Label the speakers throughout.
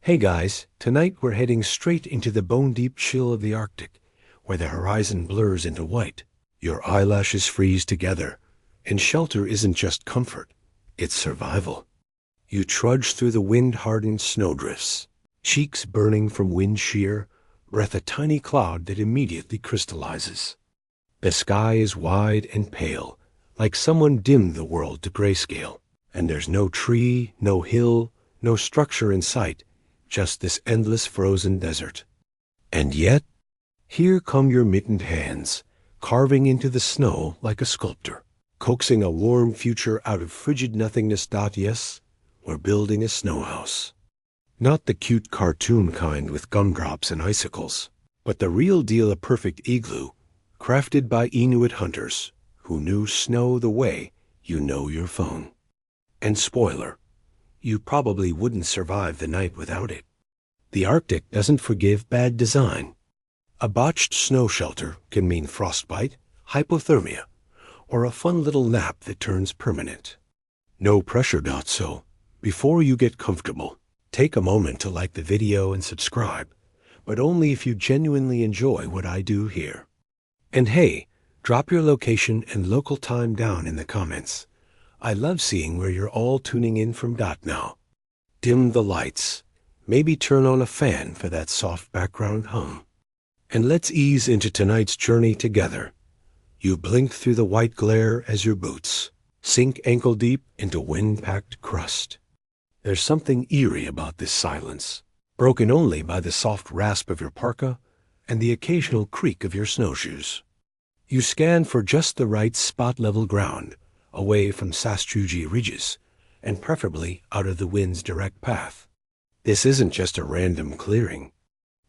Speaker 1: Hey guys, tonight we're heading straight into the bone-deep chill of the Arctic, where the horizon blurs into white. Your eyelashes freeze together, and shelter isn't just comfort, it's survival. You trudge through the wind-hardened snowdrifts, cheeks burning from wind shear, breath a tiny cloud that immediately crystallizes. The sky is wide and pale, like someone dimmed the world to grayscale, and there's no tree, no hill, no structure in sight, just this endless frozen desert. And yet, here come your mittened hands, carving into the snow like a sculptor, coaxing a warm future out of frigid nothingness. Yes, we're building a snow house. Not the cute cartoon kind with gumdrops and icicles, but the real deal, a perfect igloo, crafted by Inuit hunters who knew snow the way you know your phone. And spoiler, you probably wouldn't survive the night without it. The Arctic doesn't forgive bad design. A botched snow shelter can mean frostbite, hypothermia, or a fun little nap that turns permanent. No pressure. So, before you get comfortable, take a moment to like the video and subscribe, but only if you genuinely enjoy what I do here. And hey, drop your location and local time down in the comments. I love seeing where you're all tuning in from. Now, dim the lights, maybe turn on a fan for that soft background hum. And let's ease into tonight's journey together. You blink through the white glare as your boots sink ankle-deep into wind-packed crust. There's something eerie about this silence, broken only by the soft rasp of your parka and the occasional creak of your snowshoes. You scan for just the right spot-level ground, away from sastrugi ridges, and preferably out of the wind's direct path. This isn't just a random clearing.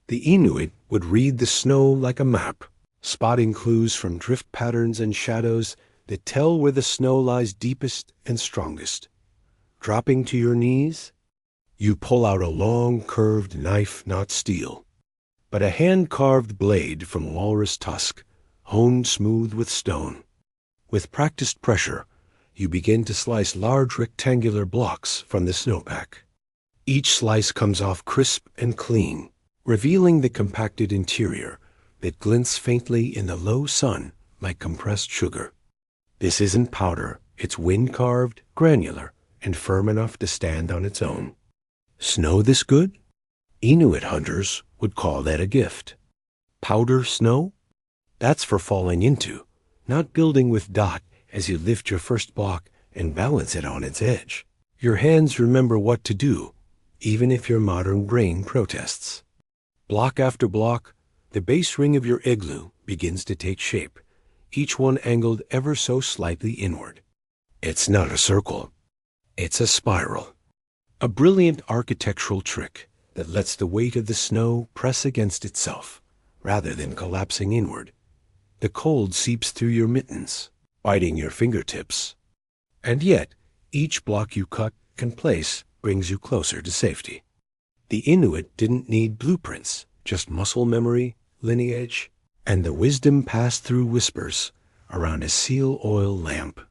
Speaker 1: The Inuit would read the snow like a map, spotting clues from drift patterns and shadows that tell where the snow lies deepest and strongest. Dropping to your knees, you pull out a long, curved knife, not steel, but a hand-carved blade from walrus tusk, honed smooth with stone. With practiced pressure, you begin to slice large rectangular blocks from the snowpack. Each slice comes off crisp and clean, revealing the compacted interior that glints faintly in the low sun like compressed sugar. This isn't powder, it's wind-carved, granular, and firm enough to stand on its own. Snow this good? Inuit hunters would call that a gift. Powder snow? That's for falling into, not building with. As you lift your first block and balance it on its edge. Your hands remember what to do, even if your modern brain protests. Block after block, the base ring of your igloo begins to take shape, each one angled ever so slightly inward. It's not a circle, it's a spiral. A brilliant architectural trick that lets the weight of the snow press against itself, rather than collapsing inward. The cold seeps through your mittens, biting your fingertips. And yet, each block you cut and place brings you closer to safety. The Inuit didn't need blueprints, just muscle memory, lineage, and the wisdom passed through whispers around a seal oil lamp.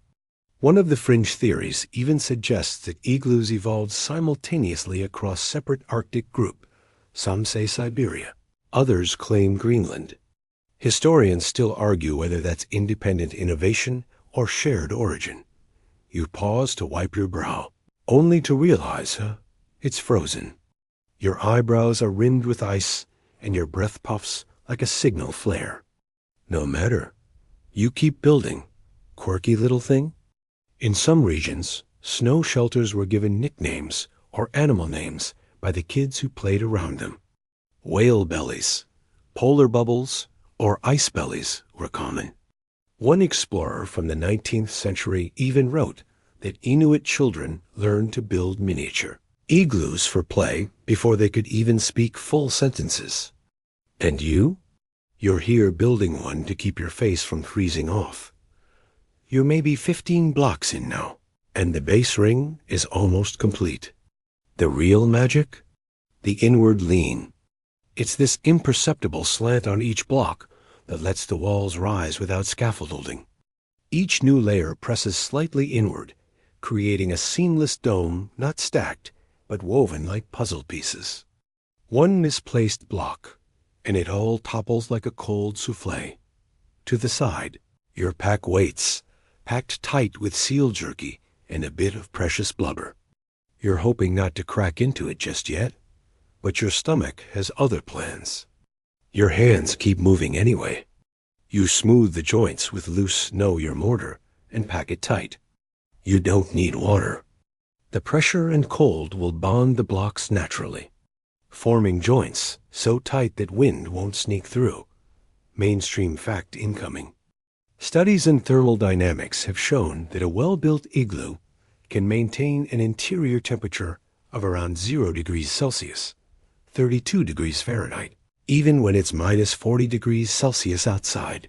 Speaker 1: One of the fringe theories even suggests that igloos evolved simultaneously across separate Arctic groups. Some say Siberia, others claim Greenland. Historians still argue whether that's independent innovation or shared origin. You pause to wipe your brow, only to realize, it's frozen. Your eyebrows are rimmed with ice, and your breath puffs like a signal flare. No matter. You keep building. Quirky little thing? In some regions, snow shelters were given nicknames or animal names by the kids who played around them. Whale bellies, polar bubbles, or ice bellies were common. One explorer from the 19th century even wrote that Inuit children learned to build miniature igloos for play before they could even speak full sentences. And you? You're here building one to keep your face from freezing off. You're maybe 15 blocks in now, and the base ring is almost complete. The real magic? The inward lean. It's this imperceptible slant on each block that lets the walls rise without scaffolding. Each new layer presses slightly inward, creating a seamless dome not stacked, but woven like puzzle pieces. One misplaced block, and it all topples like a cold soufflé. To the side, your pack waits, packed tight with seal jerky and a bit of precious blubber. You're hoping not to crack into it just yet, but your stomach has other plans. Your hands keep moving anyway. You smooth the joints with loose know your mortar and pack it tight. You don't need water. The pressure and cold will bond the blocks naturally, forming joints so tight that wind won't sneak through. Mainstream fact incoming. Studies in thermal dynamics have shown that a well-built igloo can maintain an interior temperature of around 0 degrees Celsius, 32 degrees Fahrenheit, even when it's minus 40 degrees Celsius outside.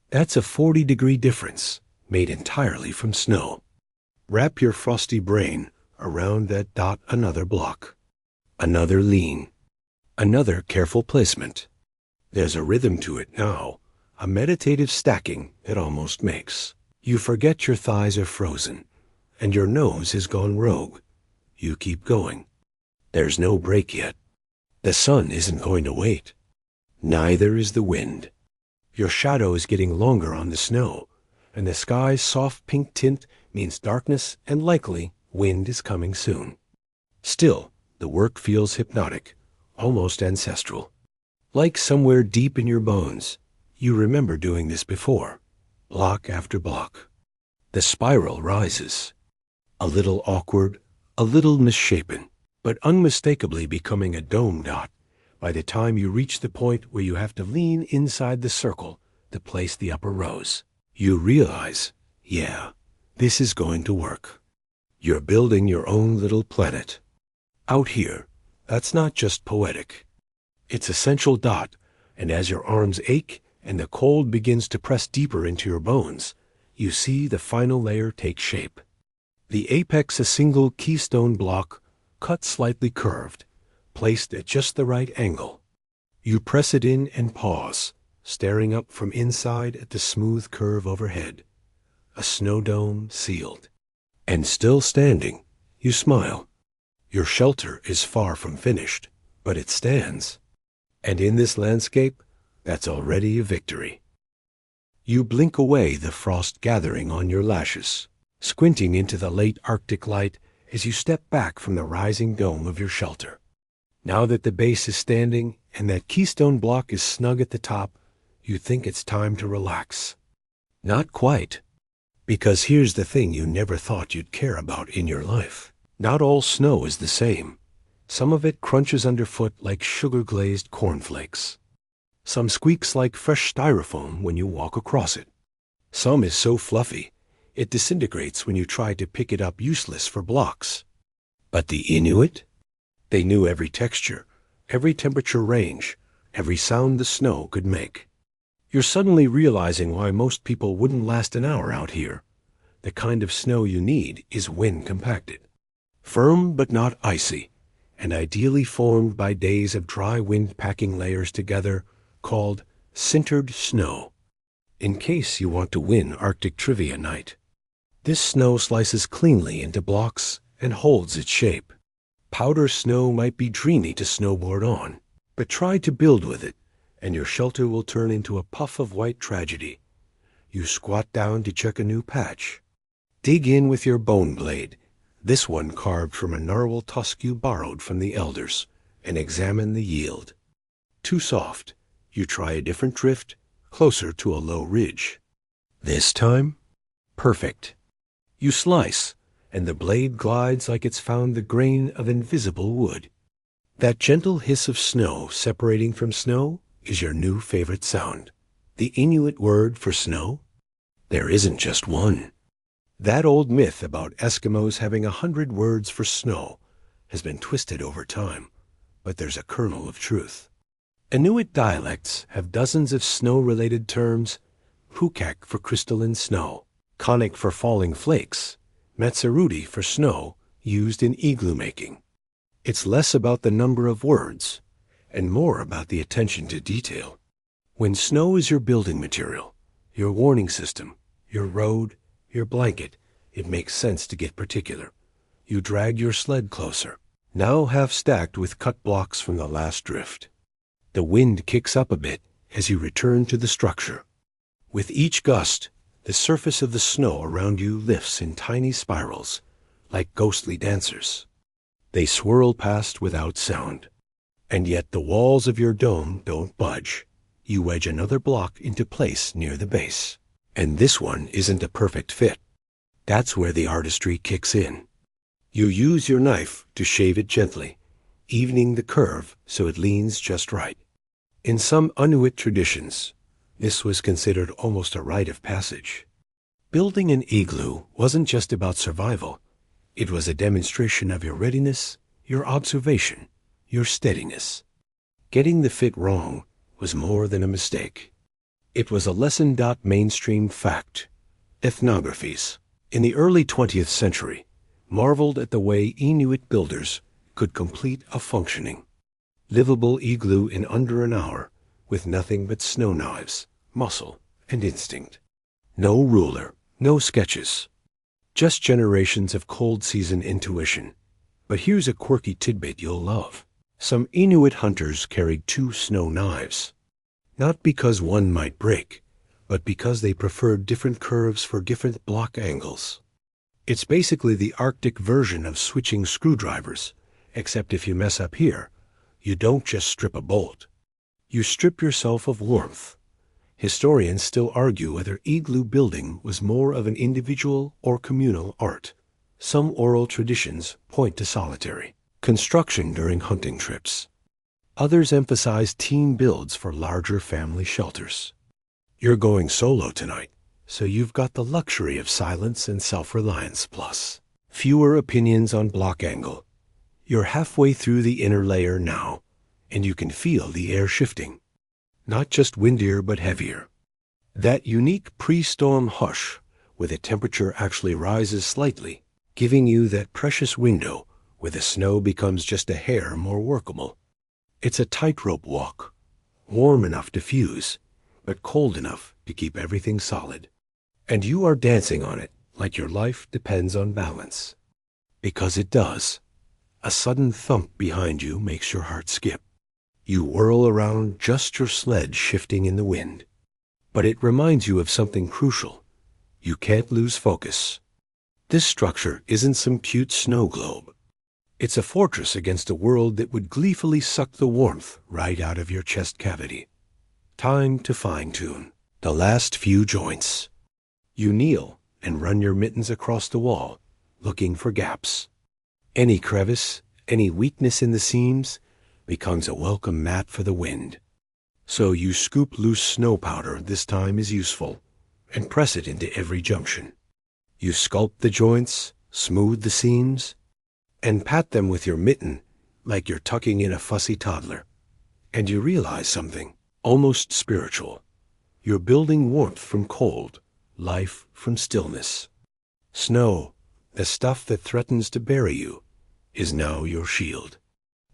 Speaker 1: That's a 40-degree difference made entirely from snow. Wrap your frosty brain around that dot another block. Another lean. Another careful placement. There's a rhythm to it now, a meditative stacking that almost makes. You forget your thighs are frozen, and your nose has gone rogue. You keep going. There's no break yet. The sun isn't going to wait. Neither is the wind. Your shadow is getting longer on the snow, and the sky's soft pink tint means darkness and likely wind is coming soon. Still, the work feels hypnotic, almost ancestral. Like somewhere deep in your bones, you remember doing this before, block after block. The spiral rises. A little awkward, a little misshapen, but unmistakably becoming a dome dot by the time you reach the point where you have to lean inside the circle to place the upper rows. You realize, yeah, this is going to work. You're building your own little planet. Out here, that's not just poetic. It's a central dot, and as your arms ache and the cold begins to press deeper into your bones, you see the final layer take shape. The apex a single keystone block, cut slightly curved, placed at just the right angle. You press it in and pause, staring up from inside at the smooth curve overhead. A snow dome sealed. And still standing, you smile. Your shelter is far from finished, but it stands. And in this landscape, that's already a victory. You blink away the frost gathering on your lashes, squinting into the late Arctic light as you step back from the rising dome of your shelter. Now that the base is standing and that keystone block is snug at the top, you think it's time to relax. Not quite. Because here's the thing you never thought you'd care about in your life. Not all snow is the same. Some of it crunches underfoot like sugar-glazed cornflakes. Some squeaks like fresh styrofoam when you walk across it. Some is so fluffy, it disintegrates when you try to pick it up, useless for blocks. But the Inuit? They knew every texture, every temperature range, every sound the snow could make. You're suddenly realizing why most people wouldn't last an hour out here. The kind of snow you need is wind compacted. Firm but not icy, and ideally formed by days of dry wind packing layers together, called sintered snow. In case you want to win Arctic Trivia Night. This snow slices cleanly into blocks and holds its shape. Powder snow might be dreamy to snowboard on, but try to build with it, and your shelter will turn into a puff of white tragedy. You squat down to check a new patch. Dig in with your bone blade, this one carved from a narwhal tusk you borrowed from the elders, and examine the yield. Too soft. You try a different drift, closer to a low ridge. This time, perfect. You slice, and the blade glides like it's found the grain of invisible wood. That gentle hiss of snow separating from snow is your new favorite sound. The Inuit word for snow? There isn't just one. That old myth about Eskimos having 100 words for snow has been twisted over time, but there's a kernel of truth. Inuit dialects have dozens of snow-related terms: hukak for crystalline snow, konik for falling flakes, metsaruti for snow used in igloo making. It's less about the number of words and more about the attention to detail. When snow is your building material, your warning system, your road, your blanket, it makes sense to get particular. You drag your sled closer, now half stacked with cut blocks from the last drift. The wind kicks up a bit as you return to the structure. With each gust, the surface of the snow around you lifts in tiny spirals, like ghostly dancers. They swirl past without sound. And yet the walls of your dome don't budge. You wedge another block into place near the base. And this one isn't a perfect fit. That's where the artistry kicks in. You use your knife to shave it gently, evening the curve so it leans just right. In some Inuit traditions, this was considered almost a rite of passage. Building an igloo wasn't just about survival. It was a demonstration of your readiness, your observation, your steadiness. Getting the fit wrong was more than a mistake. It was a lesson. Mainstream fact. Ethnographies in the early 20th century marveled at the way Inuit builders could complete a functioning, livable igloo in under an hour with nothing but snow knives, muscle, and instinct. No ruler, no sketches, just generations of cold season intuition. But here's a quirky tidbit you'll love. Some Inuit hunters carried 2 snow knives, not because one might break, but because they preferred different curves for different block angles. It's basically the Arctic version of switching screwdrivers, except if you mess up here, you don't just strip a bolt. You strip yourself of warmth. Historians still argue whether igloo building was more of an individual or communal art. Some oral traditions point to solitary construction during hunting trips. Others emphasize team builds for larger family shelters. You're going solo tonight, so you've got the luxury of silence and self-reliance, plus fewer opinions on block angle. You're halfway through the inner layer now, and you can feel the air shifting. Not just windier, but heavier. That unique pre-storm hush, where the temperature actually rises slightly, giving you that precious window where the snow becomes just a hair more workable. It's a tightrope walk, warm enough to fuse, but cold enough to keep everything solid. And you are dancing on it like your life depends on balance. Because it does. A sudden thump behind you makes your heart skip. You whirl around, just your sled shifting in the wind. But it reminds you of something crucial. You can't lose focus. This structure isn't some cute snow globe. It's a fortress against a world that would gleefully suck the warmth right out of your chest cavity. Time to fine-tune the last few joints. You kneel and run your mittens across the wall, looking for gaps. Any crevice, any weakness in the seams, becomes a welcome mat for the wind. So you scoop loose snow powder this time is useful, and press it into every junction. You sculpt the joints, smooth the seams, and pat them with your mitten like you're tucking in a fussy toddler. And you realize something almost spiritual. You're building warmth from cold, life from stillness. Snow, the stuff that threatens to bury you, is now your shield.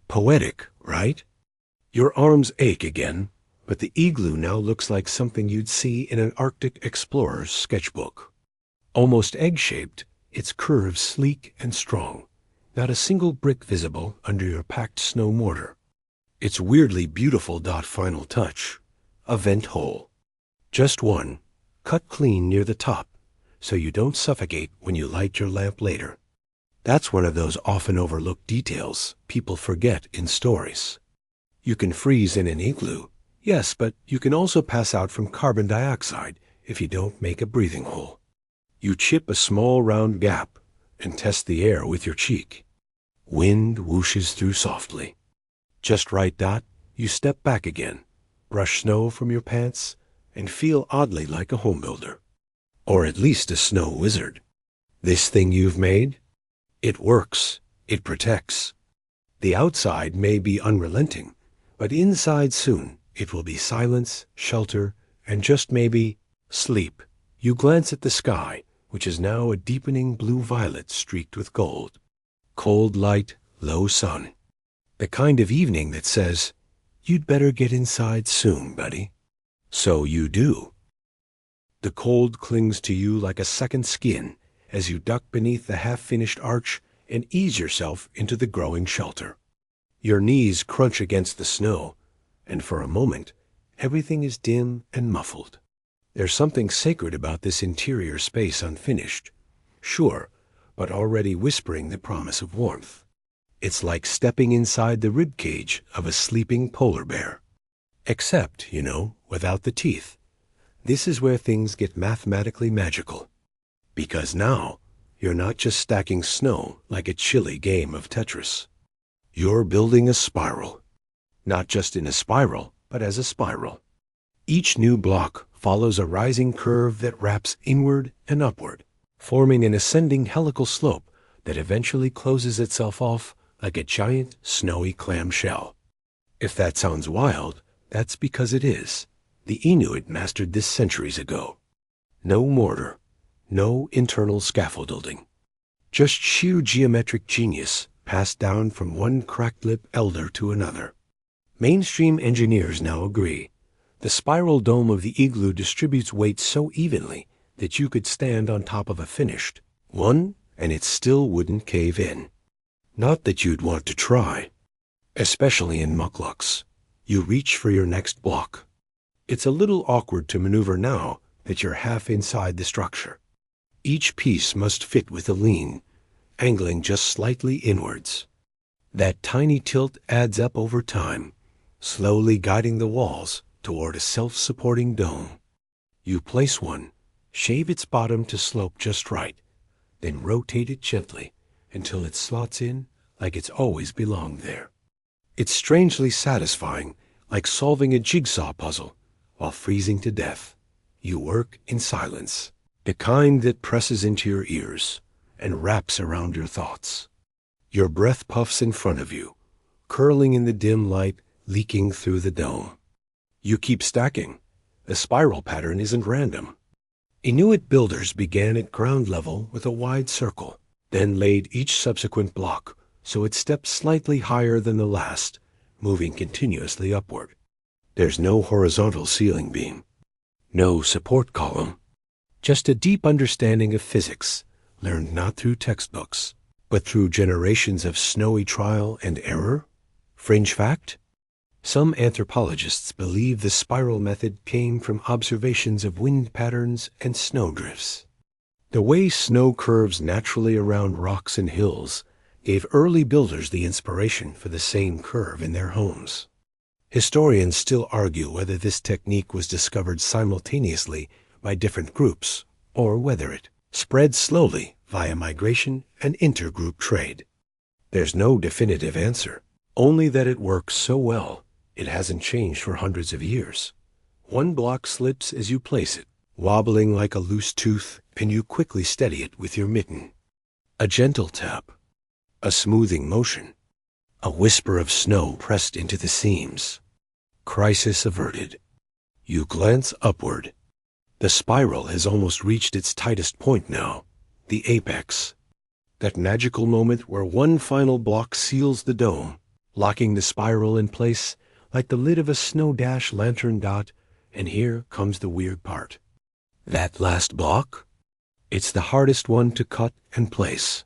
Speaker 1: Poetic, right? Your arms ache again, but the igloo now looks like something you'd see in an Arctic explorer's sketchbook. Almost egg-shaped, its curves sleek and strong. Not a single brick visible under your packed snow mortar. Its weirdly beautiful final touch, a vent hole. Just one, cut clean near the top, so you don't suffocate when you light your lamp later. That's one of those often overlooked details people forget in stories. You can freeze in an igloo, yes, but you can also pass out from carbon dioxide if you don't make a breathing hole. You chip a small round gap and test the air with your cheek. Wind whooshes through softly. Just right. You step back again, brush snow from your pants, and feel oddly like a homebuilder. Or at least a snow wizard. This thing you've made? It works. It protects. The outside may be unrelenting, but inside soon it will be silence, shelter, and just maybe sleep. You glance at the sky, which is now a deepening blue-violet streaked with gold. Cold light, low sun. The kind of evening that says, you'd better get inside soon, buddy. So you do. The cold clings to you like a second skin as you duck beneath the half-finished arch and ease yourself into the growing shelter. Your knees crunch against the snow, and for a moment, everything is dim and muffled. There's something sacred about this interior space unfinished, sure, but already whispering the promise of warmth. It's like stepping inside the ribcage of a sleeping polar bear. Except, without the teeth. This is where things get mathematically magical. Because now, you're not just stacking snow like a chilly game of Tetris. You're building a spiral. Not just in a spiral, but as a spiral. Each new block follows a rising curve that wraps inward and upward, forming an ascending helical slope that eventually closes itself off like a giant snowy clamshell. If that sounds wild, that's because it is. The Inuit mastered this centuries ago. No mortar, no internal scaffolding. Just sheer geometric genius passed down from one cracked-lip elder to another. Mainstream engineers now agree. The spiral dome of the igloo distributes weight so evenly that you could stand on top of a finished one and it still wouldn't cave in. Not that you'd want to try. Especially in mucklucks. You reach for your next block. It's a little awkward to maneuver now that you're half inside the structure. Each piece must fit with a lean, angling just slightly inwards. That tiny tilt adds up over time, slowly guiding the walls toward a self-supporting dome. You place one, shave its bottom to slope just right, then rotate it gently until it slots in like it's always belonged there. It's strangely satisfying, like solving a jigsaw puzzle while freezing to death. You work in silence, the kind that presses into your ears and wraps around your thoughts. Your breath puffs in front of you, curling in the dim light leaking through the dome. You keep stacking. The spiral pattern isn't random. Inuit builders began at ground level with a wide circle, then laid each subsequent block so it stepped slightly higher than the last, moving continuously upward. There's no horizontal ceiling beam, no support column, just a deep understanding of physics, learned not through textbooks, but through generations of snowy trial and error. Fringe fact? Some anthropologists believe the spiral method came from observations of wind patterns and snowdrifts. The way snow curves naturally around rocks and hills gave early builders the inspiration for the same curve in their homes. Historians still argue whether this technique was discovered simultaneously by different groups, or whether it spread slowly via migration and intergroup trade. There's no definitive answer, only that it works so well it hasn't changed for hundreds of years. One block slips as you place it, wobbling like a loose tooth, and you quickly steady it with your mitten. A gentle tap, a smoothing motion, a whisper of snow pressed into the seams. Crisis averted. You glance upward. The spiral has almost reached its tightest point now, the apex. That magical moment where one final block seals the dome, locking the spiral in place like the lid of a snow dash lantern dot, and here comes the weird part. That last block? It's the hardest one to cut and place.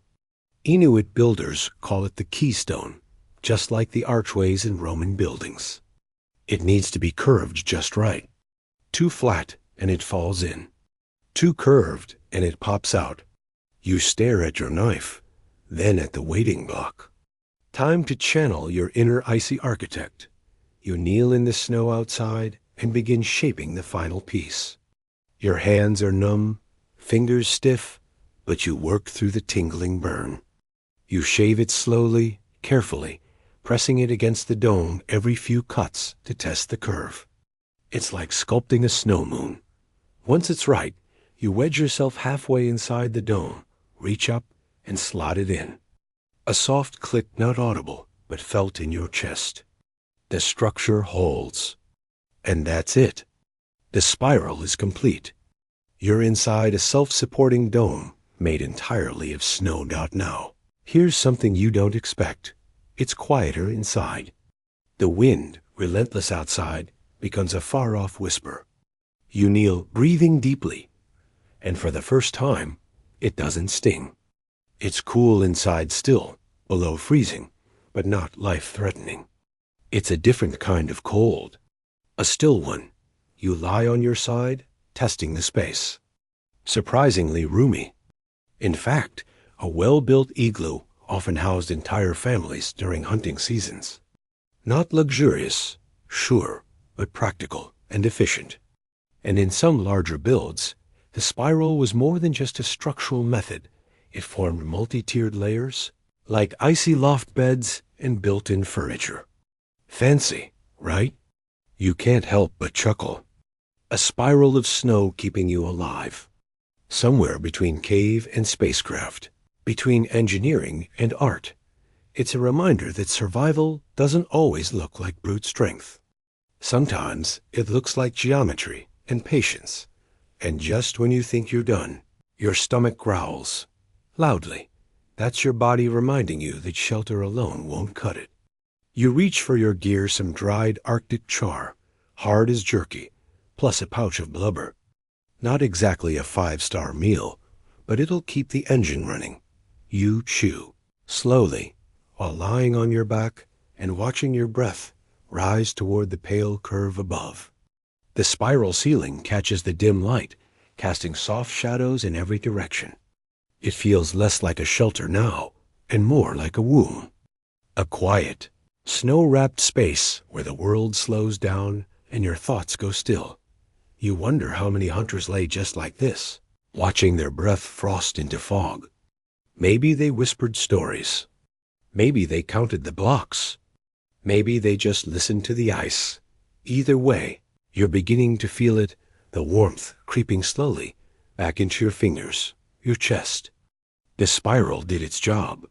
Speaker 1: Inuit builders call it the keystone, just like the archways in Roman buildings. It needs to be curved just right. Too flat, and it falls in. Too curved, and it pops out. You stare at your knife, then at the waiting block. Time to channel your inner icy architect. You kneel in the snow outside and begin shaping the final piece. Your hands are numb, fingers stiff, but you work through the tingling burn. You shave it slowly, carefully, pressing it against the dome every few cuts to test the curve. It's like sculpting a snow moon. Once it's right, you wedge yourself halfway inside the dome, reach up, and slot it in. A soft click not audible, but felt in your chest. The structure holds. And that's it. The spiral is complete. You're inside a self-supporting dome made entirely of snow. Now, here's something you don't expect. It's quieter inside. The wind, relentless outside, becomes a far-off whisper. You kneel, breathing deeply, and for the first time, it doesn't sting. It's cool inside still, below freezing, but not life-threatening. It's a different kind of cold. A still one. You lie on your side, testing the space. Surprisingly roomy. In fact, a well-built igloo often housed entire families during hunting seasons. Not luxurious, sure, but practical and efficient. And in some larger builds, the spiral was more than just a structural method. It formed multi-tiered layers, like icy loft beds and built-in furniture. Fancy, right? You can't help but chuckle. A spiral of snow keeping you alive. Somewhere between cave and spacecraft, between engineering and art. It's a reminder that survival doesn't always look like brute strength. Sometimes it looks like geometry and patience. And just when you think you're done, your stomach growls. Loudly. That's your body reminding you that shelter alone won't cut it. You reach for your gear, some dried Arctic char, hard as jerky, plus a pouch of blubber. Not exactly a 5-star meal, but it'll keep the engine running. You chew, slowly, while lying on your back and watching your breath rise toward the pale curve above. The spiral ceiling catches the dim light, casting soft shadows in every direction. It feels less like a shelter now, and more like a womb. A quiet, snow-wrapped space where the world slows down and your thoughts go still. You wonder how many hunters lay just like this, watching their breath frost into fog. Maybe they whispered stories. Maybe they counted the blocks. Maybe they just listened to the ice. Either way, you're beginning to feel it, the warmth creeping slowly back into your fingers, your chest. The spiral did its job.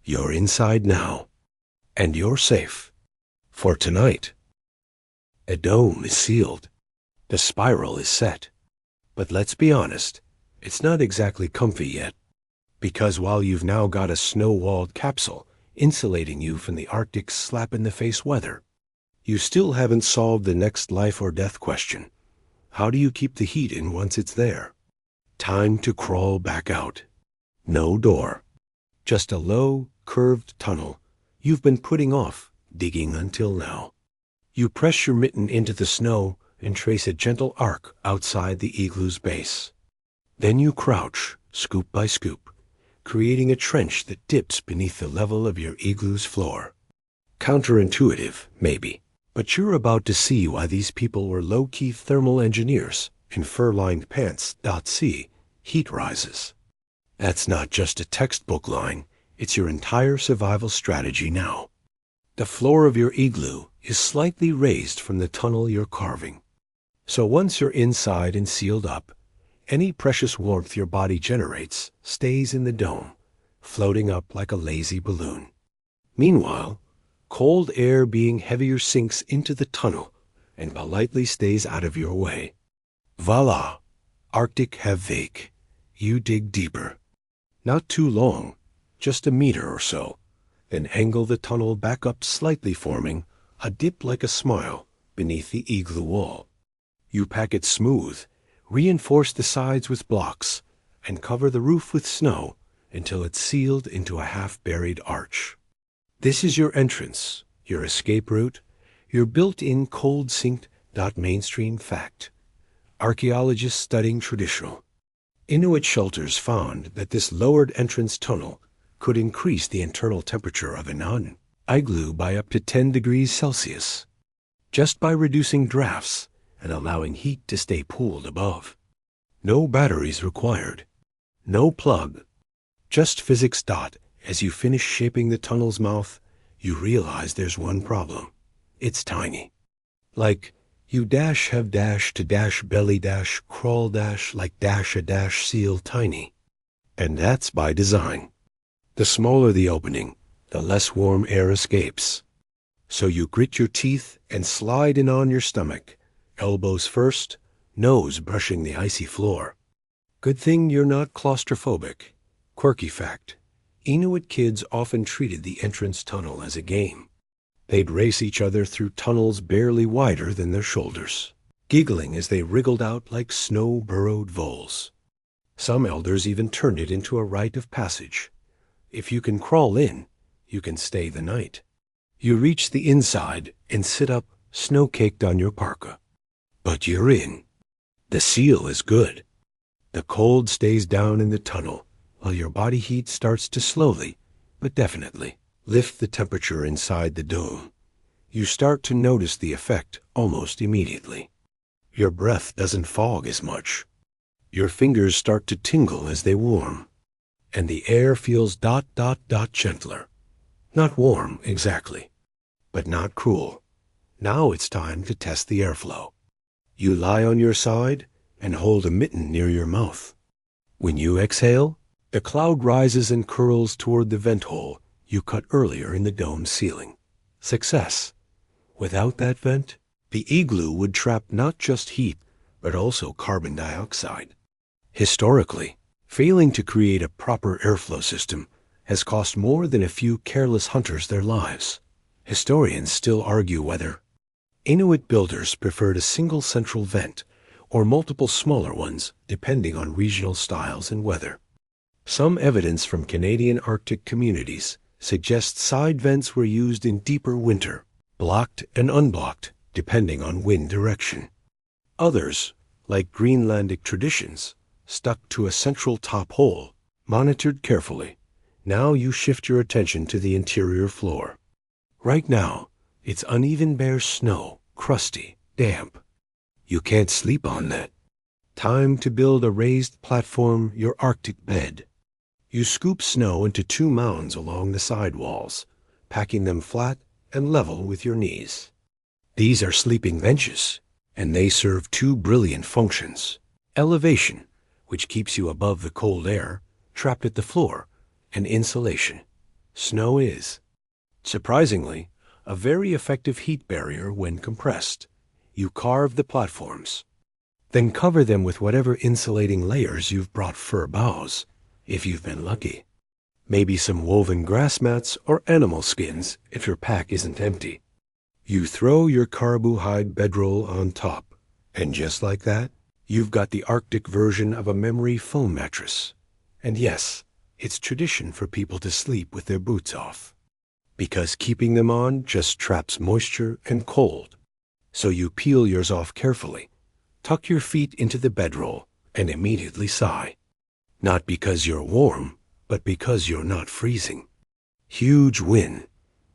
Speaker 1: You're inside now, and you're safe. For tonight. A dome is sealed. The spiral is set. But let's be honest, it's not exactly comfy yet. Because while you've now got a snow-walled capsule insulating you from the Arctic's slap-in-the-face weather, you still haven't solved the next life-or-death question. How do you keep the heat in once it's there? Time to crawl back out. No door. Just a low, curved tunnel you've been putting off digging until now. You press your mitten into the snow and trace a gentle arc outside the igloo's base. Then you crouch, scoop by scoop, creating a trench that dips beneath the level of your igloo's floor. Counterintuitive, maybe, but you're about to see why these people were low-key thermal engineers in fur-lined pants. C. Heat rises. That's not just a textbook line, it's your entire survival strategy now. The floor of your igloo is slightly raised from the tunnel you're carving. So once you're inside and sealed up, any precious warmth your body generates stays in the dome, floating up like a lazy balloon. Meanwhile, cold air being heavier sinks into the tunnel and politely stays out of your way. Voila! Arctic have vake. You dig deeper. Not too long, just a meter or so, then angle the tunnel back up slightly, forming a dip like a smile beneath the igloo wall. You pack it smooth, reinforce the sides with blocks, and cover the roof with snow until it's sealed into a half-buried arch. This is your entrance, your escape route, your built-in cold-synced mainstream fact. Archaeologists studying traditional Inuit shelters found that this lowered entrance tunnel could increase the internal temperature of an igloo by up to 10 degrees Celsius, just by reducing drafts and allowing heat to stay pooled above. No batteries required. No plug. Just physics. As you finish shaping the tunnel's mouth, you realize there's one problem. It's tiny. Like, you have to belly crawl like a seal tiny. And that's by design. The smaller the opening, the less warm air escapes. So you grit your teeth and slide in on your stomach, elbows first, nose brushing the icy floor. Good thing you're not claustrophobic. Quirky fact. Inuit kids often treated the entrance tunnel as a game. They'd race each other through tunnels barely wider than their shoulders, giggling as they wriggled out like snow-burrowed voles. Some elders even turned it into a rite of passage, If you can crawl in, you can stay the night. You reach the inside and sit up, snow-caked on your parka. But you're in. The seal is good. The cold stays down in the tunnel, while your body heat starts to slowly, but definitely, lift the temperature inside the dome. You start to notice the effect almost immediately. Your breath doesn't fog as much. Your fingers start to tingle as they warm. And the air feels ... gentler. Not warm, exactly, but not cruel. Now it's time to test the airflow. You lie on your side and hold a mitten near your mouth. When you exhale, the cloud rises and curls toward the vent hole you cut earlier in the dome's ceiling. Success. Without that vent, the igloo would trap not just heat, but also carbon dioxide. Historically, failing to create a proper airflow system has cost more than a few careless hunters their lives. Historians still argue whether Inuit builders preferred a single central vent or multiple smaller ones, depending on regional styles and weather. Some evidence from Canadian Arctic communities suggests side vents were used in deeper winter, blocked and unblocked, depending on wind direction. Others, like Greenlandic traditions, stuck to a central top hole, monitored carefully. Now you shift your attention to the interior floor. Right now, it's uneven bare snow, crusty, damp. You can't sleep on that. Time to build a raised platform, your Arctic bed. You scoop snow into 2 mounds along the side walls, packing them flat and level with your knees. These are sleeping benches, and they serve 2 brilliant functions. Elevation, which keeps you above the cold air, trapped at the floor, and insulation. Snow is, surprisingly, a very effective heat barrier when compressed. You carve the platforms, then cover them with whatever insulating layers you've brought: fir boughs, if you've been lucky. Maybe some woven grass mats or animal skins if your pack isn't empty. You throw your caribou hide bedroll on top, and just like that, you've got the Arctic version of a memory foam mattress. And yes, it's tradition for people to sleep with their boots off, because keeping them on just traps moisture and cold. So you peel yours off carefully, tuck your feet into the bedroll, and immediately sigh. Not because you're warm, but because you're not freezing. Huge win.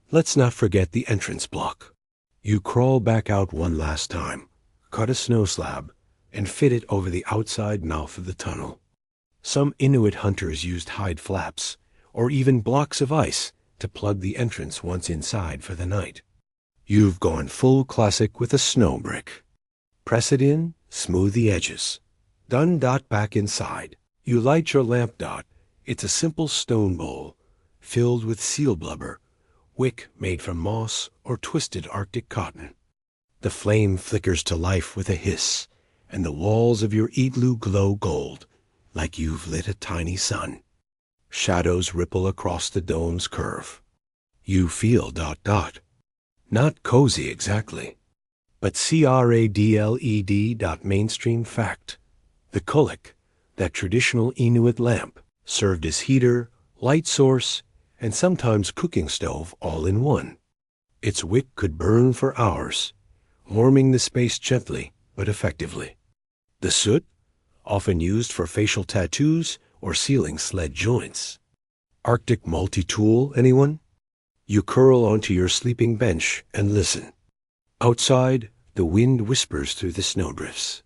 Speaker 1: Let's not forget the entrance block. You crawl back out one last time, cut a snow slab, and fit it over the outside mouth of the tunnel. Some Inuit hunters used hide flaps, or even blocks of ice, to plug the entrance once inside for the night. You've gone full classic with a snow brick. Press it in, smooth the edges. Done. Back inside. You light your lamp. It's a simple stone bowl, filled with seal blubber, wick made from moss or twisted Arctic cotton. The flame flickers to life with a hiss, and the walls of your igloo glow gold, like you've lit a tiny sun. Shadows ripple across the dome's curve. You feel ... Not cozy exactly, but cradled. Mainstream fact. The kullik, that traditional Inuit lamp, served as heater, light source, and sometimes cooking stove all in one. Its wick could burn for hours, warming the space gently but effectively. The soot, often used for facial tattoos or sealing sled joints. Arctic multi-tool, anyone? You curl onto your sleeping bench and listen. Outside, the wind whispers through the snowdrifts.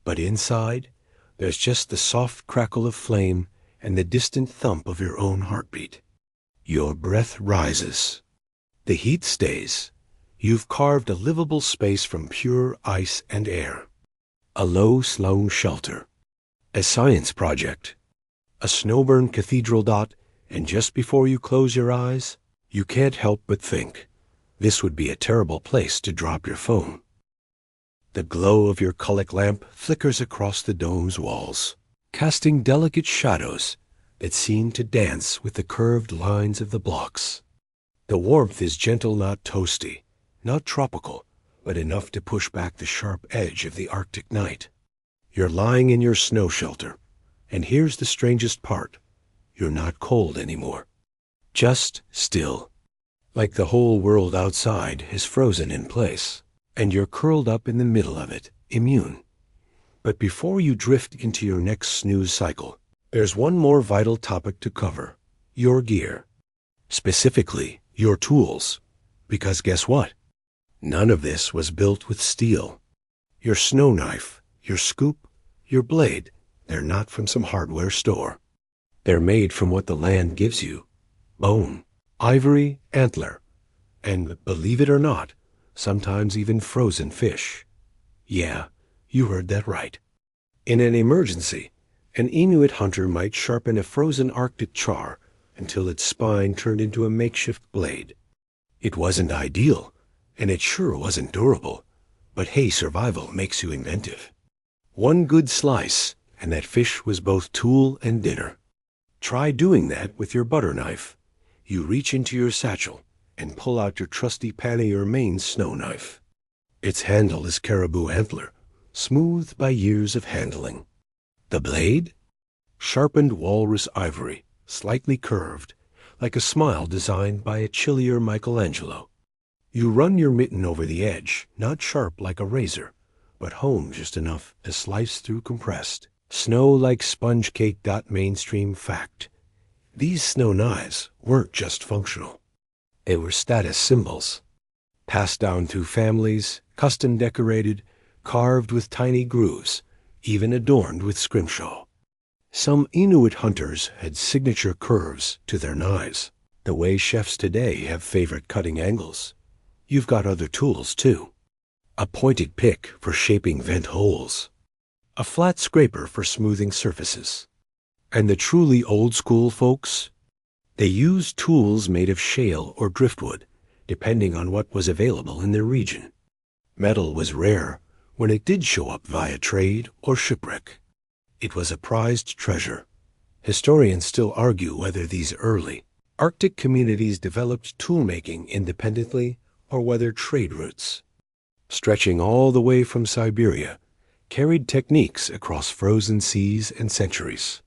Speaker 1: But inside, there's just the soft crackle of flame and the distant thump of your own heartbeat. Your breath rises. The heat stays. You've carved a livable space from pure ice and air. A low slung shelter. A science project. A snowburn cathedral. And just before you close your eyes, you can't help but think, this would be a terrible place to drop your phone. The glow of your kullik lamp flickers across the dome's walls, casting delicate shadows that seem to dance with the curved lines of the blocks. The warmth is gentle, not toasty, not tropical, but enough to push back the sharp edge of the Arctic night. You're lying in your snow shelter, and here's the strangest part. You're not cold anymore. Just still. Like the whole world outside is frozen in place, and you're curled up in the middle of it, immune. But before you drift into your next snooze cycle, there's one more vital topic to cover: your gear. Specifically, your tools. Because guess what? None of this was built with steel. Your snow knife, your scoop, your blade, they're not from some hardware store. They're made from what the land gives you: bone, ivory, antler, and believe it or not, sometimes even frozen fish. Yeah, you heard that right. In an emergency, an Inuit hunter might sharpen a frozen Arctic char until its spine turned into a makeshift blade. It wasn't ideal, and it sure wasn't durable, but hey, survival makes you inventive. One good slice, and that fish was both tool and dinner. Try doing that with your butter knife. You reach into your satchel and pull out your trusty pannier Maine snow knife. Its handle is caribou antler, smoothed by years of handling. The blade? Sharpened walrus ivory, slightly curved, like a smile designed by a chillier Michelangelo. You run your mitten over the edge, not sharp like a razor, but hone just enough to slice through compressed snow like sponge cake. Mainstream fact: these snow knives weren't just functional. They were status symbols. Passed down through families, custom decorated, carved with tiny grooves, even adorned with scrimshaw. Some Inuit hunters had signature curves to their knives, the way chefs today have favorite cutting angles. You've got other tools, too. A pointed pick for shaping vent holes. A flat scraper for smoothing surfaces. And the truly old-school folks? They used tools made of shale or driftwood, depending on what was available in their region. Metal was rare when it did show up via trade or shipwreck. It was a prized treasure. Historians still argue whether these early Arctic communities developed tool-making independently or whether trade routes, stretching all the way from Siberia, carried techniques across frozen seas and centuries.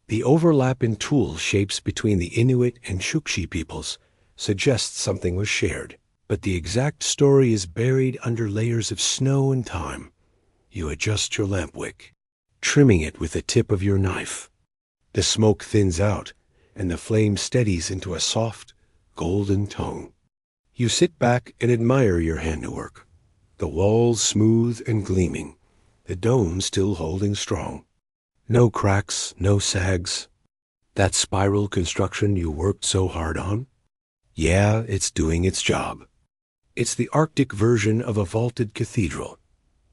Speaker 1: The overlap in tool shapes between the Inuit and Chukchi peoples suggests something was shared, but the exact story is buried under layers of snow and time. You adjust your lamp wick, trimming it with the tip of your knife. The smoke thins out, and the flame steadies into a soft, golden tone. You sit back and admire your handiwork, the walls smooth and gleaming, the dome still holding strong. No cracks, no sags. That spiral construction you worked so hard on? Yeah, it's doing its job. It's the Arctic version of a vaulted cathedral.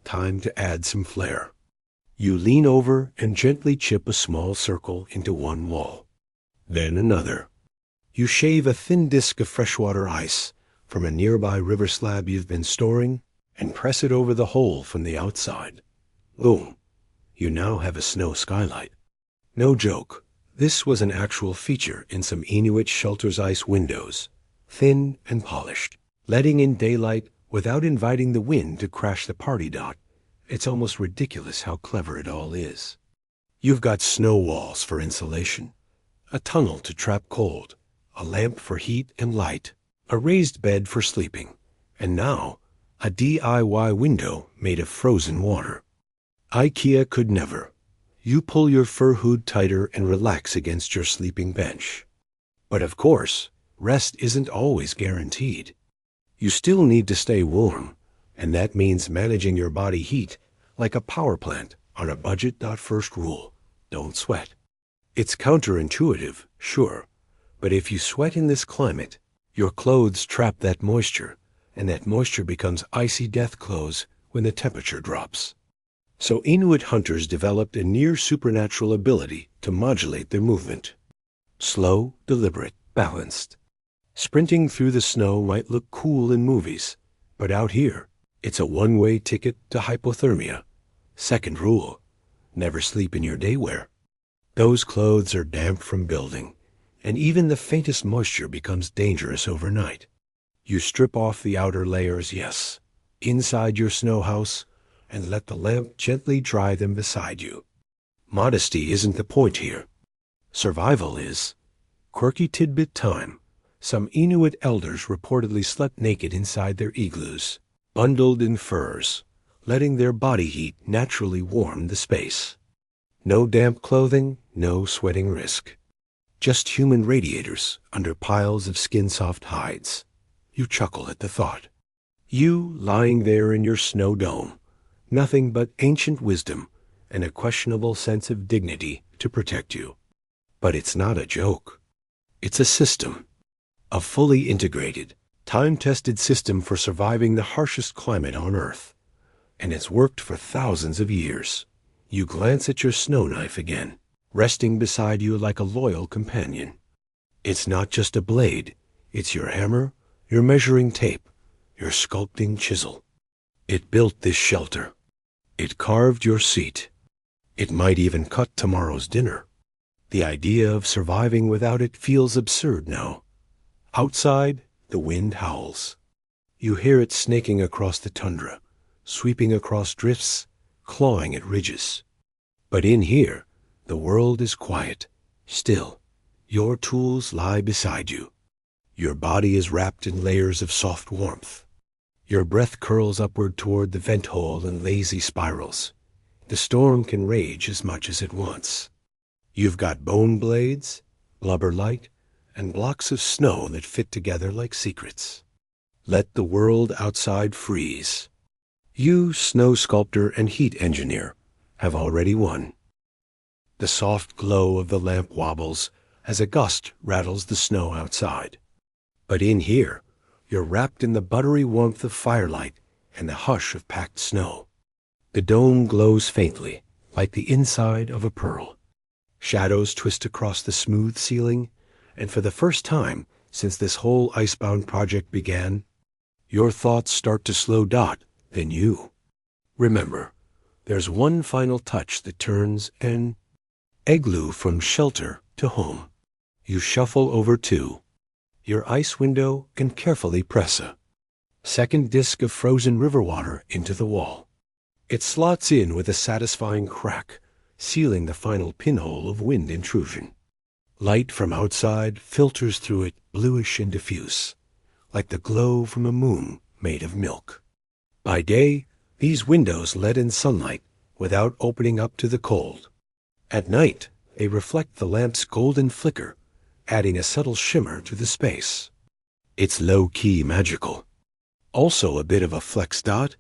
Speaker 1: Time to add some flair. You lean over and gently chip a small circle into one wall. Then another. You shave a thin disk of freshwater ice from a nearby river slab you've been storing and press it over the hole from the outside. Boom. You now have a snow skylight. No joke, this was an actual feature in some Inuit shelters' ice windows, thin and polished, letting in daylight without inviting the wind to crash the party dot. It's almost ridiculous how clever it all is. You've got snow walls for insulation, a tunnel to trap cold, a lamp for heat and light, a raised bed for sleeping, and now a DIY window made of frozen water. IKEA could never. You pull your fur hood tighter and relax against your sleeping bench. But of course, rest isn't always guaranteed. You still need to stay warm, and that means managing your body heat like a power plant on a budget. First rule: don't sweat. It's counterintuitive, sure, but if you sweat in this climate, your clothes trap that moisture, and that moisture becomes icy death clothes when the temperature drops. So Inuit hunters developed a near supernatural ability to modulate their movement. Slow, deliberate, balanced. Sprinting through the snow might look cool in movies, but out here, it's a one-way ticket to hypothermia. Second rule: never sleep in your daywear. Those clothes are damp from building, and even the faintest moisture becomes dangerous overnight. You strip off the outer layers, yes, inside your snow house, and let the lamp gently dry them beside you. Modesty isn't the point here. Survival is. Quirky tidbit time. Some Inuit elders reportedly slept naked inside their igloos, bundled in furs, letting their body heat naturally warm the space. No damp clothing, no sweating risk. Just human radiators under piles of skin-soft hides. You chuckle at the thought. You lying there in your snow dome, nothing but ancient wisdom and a questionable sense of dignity to protect you. But it's not a joke. It's a system. A fully integrated, time-tested system for surviving the harshest climate on Earth. And it's worked for thousands of years. You glance at your snow knife again, resting beside you like a loyal companion. It's not just a blade. It's your hammer, your measuring tape, your sculpting chisel. It built this shelter. It carved your seat. It might even cut tomorrow's dinner. The idea of surviving without it feels absurd now. Outside, the wind howls. You hear it snaking across the tundra, sweeping across drifts, clawing at ridges. But in here, the world is quiet, still. Your tools lie beside you. Your body is wrapped in layers of soft warmth. Your breath curls upward toward the vent hole in lazy spirals. The storm can rage as much as it wants. You've got bone blades, blubber light, and blocks of snow that fit together like secrets. Let the world outside freeze. You, snow sculptor and heat engineer, have already won. The soft glow of the lamp wobbles as a gust rattles the snow outside. But in here, you're wrapped in the buttery warmth of firelight and the hush of packed snow. The dome glows faintly, like the inside of a pearl. Shadows twist across the smooth ceiling, and for the first time since this whole icebound project began, your thoughts start to slow dot than you. Remember, there's one final touch that turns an igloo from shelter to home. You shuffle over to your ice window and carefully press a second disc of frozen river water into the wall. It slots in with a satisfying crack, sealing the final pinhole of wind intrusion. Light from outside filters through it, bluish and diffuse, like the glow from a moon made of milk. By day, these windows let in sunlight without opening up to the cold. At night, they reflect the lamp's golden flicker, adding a subtle shimmer to the space. It's low-key magical. Also a bit of a flex dot,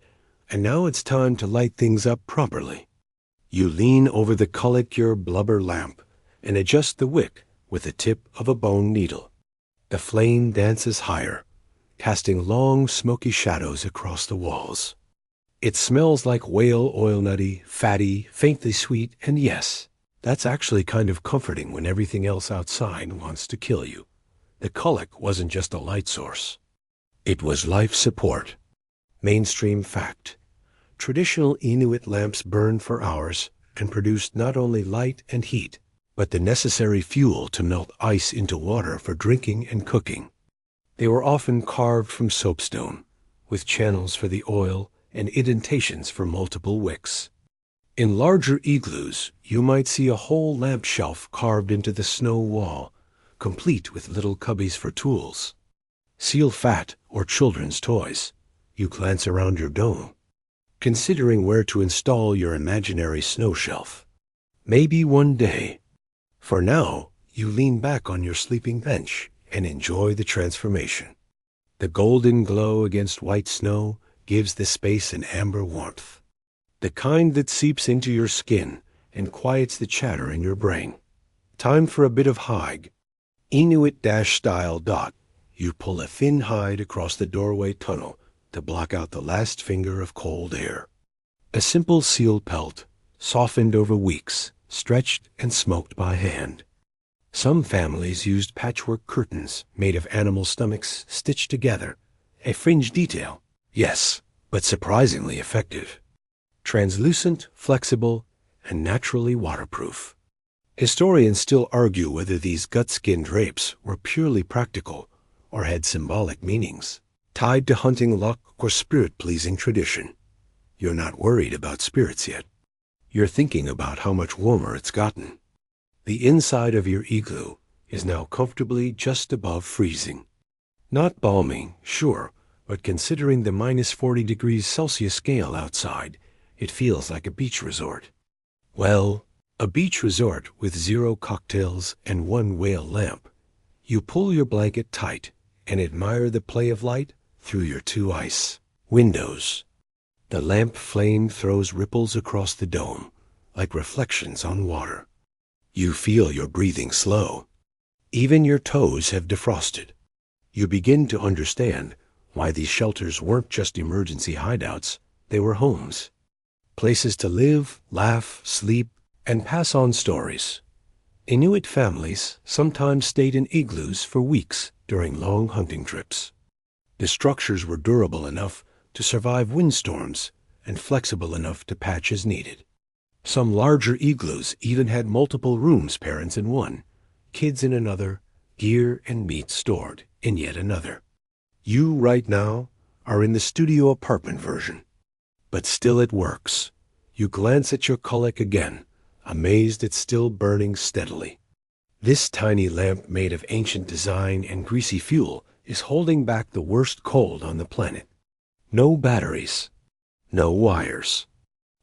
Speaker 1: and now it's time to light things up properly. You lean over the Colicure blubber lamp and adjust the wick with the tip of a bone needle. The flame dances higher, casting long, smoky shadows across the walls. It smells like whale oil nutty, fatty, faintly sweet, and yes, that's actually kind of comforting when everything else outside wants to kill you. The colic wasn't just a light source. It was life support. Mainstream fact. Traditional Inuit lamps burned for hours and produced not only light and heat, but the necessary fuel to melt ice into water for drinking and cooking. They were often carved from soapstone, with channels for the oil and indentations for multiple wicks. In larger igloos, you might see a whole lamp shelf carved into the snow wall, complete with little cubbies for tools. Seal fat or children's toys. You glance around your dome, considering where to install your imaginary snow shelf. Maybe one day. For now, you lean back on your sleeping bench and enjoy the transformation. The golden glow against white snow gives the space an amber warmth, the kind that seeps into your skin and quiets the chatter in your brain. Time for a bit of hike. Inuit-style dot. You pull a thin hide across the doorway tunnel to block out the last finger of cold air. A simple seal pelt, softened over weeks, stretched and smoked by hand. Some families used patchwork curtains made of animal stomachs stitched together. A fringe detail, yes, but surprisingly effective. Translucent, flexible, and naturally waterproof. Historians still argue whether these gut-skin drapes were purely practical or had symbolic meanings, tied to hunting luck or spirit-pleasing tradition. You're not worried about spirits yet. You're thinking about how much warmer it's gotten. The inside of your igloo is now comfortably just above freezing. Not balmy, sure, but considering the minus 40 degrees Celsius scale outside, it feels like a beach resort. Well, a beach resort with 0 cocktails and 1 whale lamp. You pull your blanket tight and admire the play of light through your 2 ice windows. The lamp flame throws ripples across the dome, like reflections on water. You feel your breathing slow. Even your toes have defrosted. You begin to understand why these shelters weren't just emergency hideouts, they were homes. Places to live, laugh, sleep, and pass on stories. Inuit families sometimes stayed in igloos for weeks during long hunting trips. The structures were durable enough to survive windstorms and flexible enough to patch as needed. Some larger igloos even had multiple rooms, parents in one, kids in another, gear and meat stored in yet another. You, right now, are in the studio apartment version. But still it works. You glance at your Kulak again, amazed it's still burning steadily. This tiny lamp made of ancient design and greasy fuel is holding back the worst cold on the planet. No batteries, no wires,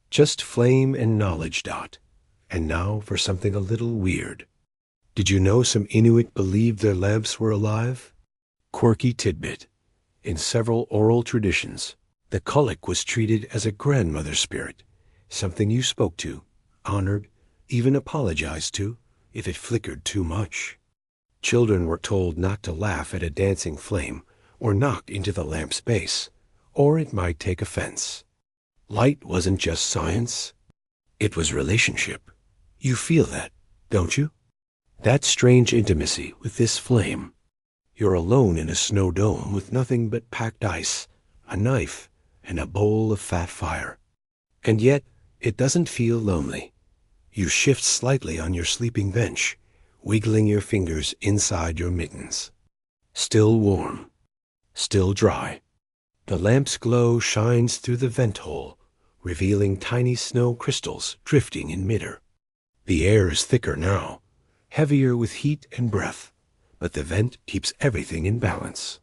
Speaker 1: just flame and knowledge. And now for something a little weird. Did you know some Inuit believed their lamps were alive? Quirky tidbit. In several oral traditions, the Kulak was treated as a grandmother spirit, something you spoke to, honored, even apologized to if it flickered too much. Children were told not to laugh at a dancing flame or knock into the lamp's base, or it might take offense. Light wasn't just science. It was relationship. You feel that, don't you? That strange intimacy with this flame. You're alone in a snow dome with nothing but packed ice, a knife, and a bowl of fat fire. And yet, it doesn't feel lonely. You shift slightly on your sleeping bench, wiggling your fingers inside your mittens. Still warm. Still dry. The lamp's glow shines through the vent hole, revealing tiny snow crystals drifting in midair. The air is thicker now, heavier with heat and breath, but the vent keeps everything in balance.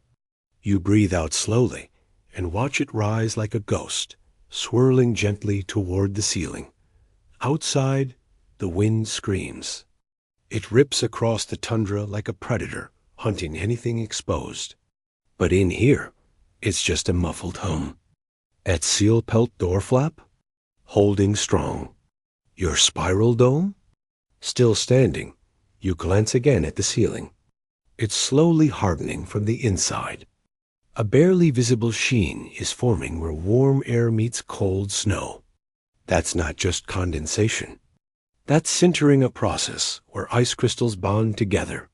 Speaker 1: You breathe out slowly and watch it rise like a ghost, swirling gently toward the ceiling. Outside, the wind screams. It rips across the tundra like a predator, hunting anything exposed. But in here, it's just a muffled hum. At seal pelt door flap, holding strong. Your spiral dome? Still standing, you glance again at the ceiling. It's slowly hardening from the inside. A barely visible sheen is forming where warm air meets cold snow. That's not just condensation. That's sintering, a process where ice crystals bond together,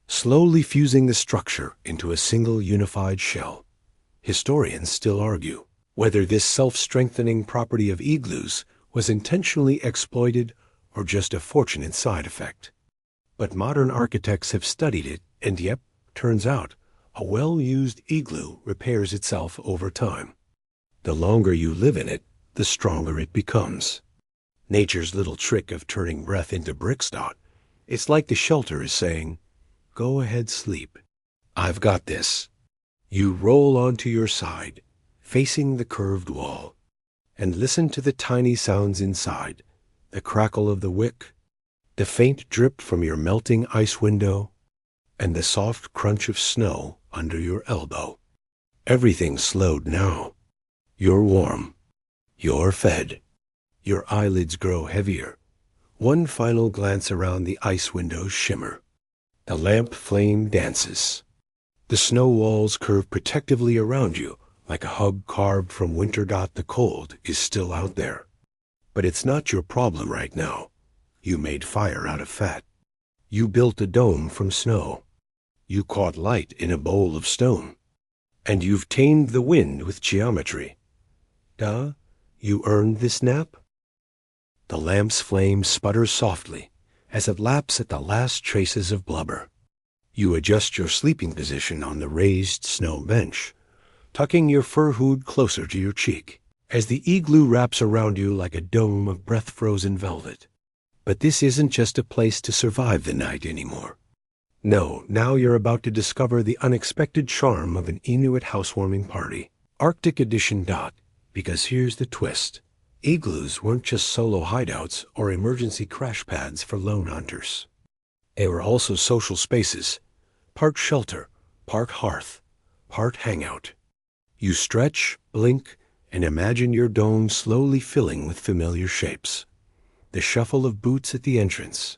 Speaker 1: slowly fusing the structure into a single unified shell. Historians still argue whether this self-strengthening property of igloos was intentionally exploited or just a fortunate side effect. But modern architects have studied it, and yep, turns out, a well-used igloo repairs itself over time. The longer you live in it, the stronger it becomes. Nature's little trick of turning breath into bricks. It's like the shelter is saying, go ahead, sleep. I've got this. You roll onto your side, facing the curved wall, and listen to the tiny sounds inside, the crackle of the wick, the faint drip from your melting ice window, and the soft crunch of snow under your elbow. Everything's slowed now. You're warm. You're fed. Your eyelids grow heavier. One final glance around the ice windows shimmer. The lamp flame dances. The snow walls curve protectively around you like a hug carved from winter. The cold is still out there. But it's not your problem right now. You made fire out of fat. You built a dome from snow. You caught light in a bowl of stone. And you've tamed the wind with geometry. You earned this nap? The lamp's flame sputters softly as it laps at the last traces of blubber. You adjust your sleeping position on the raised snow bench, tucking your fur hood closer to your cheek as the igloo wraps around you like a dome of breath-frozen velvet. But this isn't just a place to survive the night anymore. No, now you're about to discover the unexpected charm of an Inuit housewarming party. Arctic Edition. Because here's the twist. Igloos weren't just solo hideouts or emergency crash pads for lone hunters. They were also social spaces, part shelter, part hearth, part hangout. You stretch, blink, and imagine your dome slowly filling with familiar shapes. The shuffle of boots at the entrance,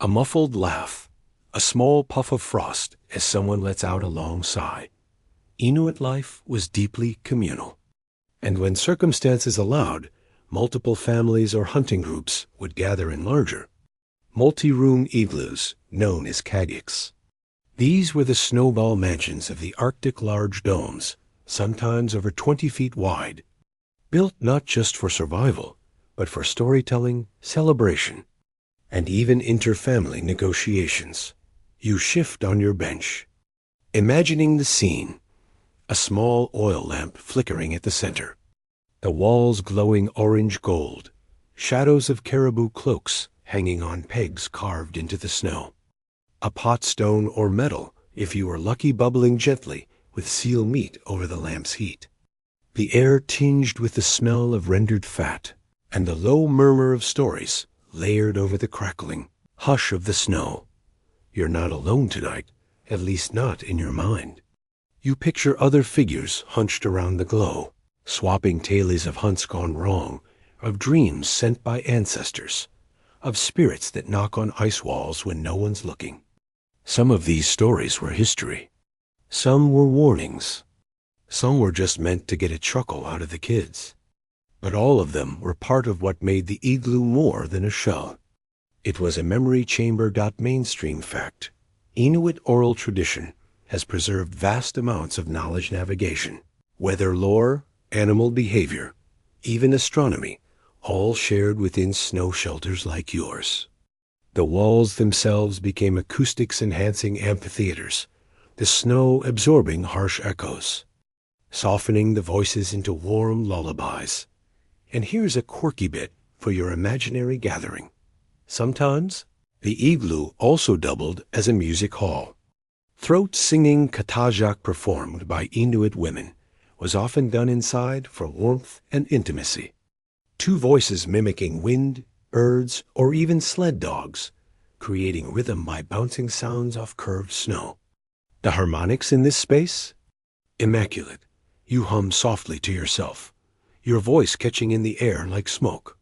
Speaker 1: a muffled laugh, a small puff of frost as someone lets out a long sigh. Inuit life was deeply communal. And when circumstances allowed, multiple families or hunting groups would gather in larger, multi-room igloos known as kagiks. These were the snowball mansions of the Arctic large domes, sometimes over 20 feet wide, built not just for survival, but for storytelling, celebration, and even inter-family negotiations. You shift on your bench, imagining the scene, a small oil lamp flickering at the center, the walls glowing orange gold, shadows of caribou cloaks hanging on pegs carved into the snow, a pot stone or metal, if you were lucky, bubbling gently with seal meat over the lamp's heat, the air tinged with the smell of rendered fat, and the low murmur of stories layered over the crackling hush of the snow. You're not alone tonight, at least not in your mind. You picture other figures hunched around the glow, swapping tales of hunts gone wrong, of dreams sent by ancestors, of spirits that knock on ice walls when no one's looking. Some of these stories were history. Some were warnings. Some were just meant to get a chuckle out of the kids. But all of them were part of what made the igloo more than a shell. It was a memory chamber. Mainstream fact. Inuit oral tradition has preserved vast amounts of knowledge navigation, weather lore, animal behavior, even astronomy, all shared within snow shelters like yours. The walls themselves became acoustics-enhancing amphitheaters, the snow absorbing harsh echoes, softening the voices into warm lullabies. And here's a quirky bit for your imaginary gathering. Sometimes, the igloo also doubled as a music hall. Throat-singing katajak performed by Inuit women was often done inside for warmth and intimacy. Two voices mimicking wind, birds, or even sled dogs, creating rhythm by bouncing sounds off curved snow. The harmonics in this space? Immaculate. You hum softly to yourself, your voice catching in the air like smoke.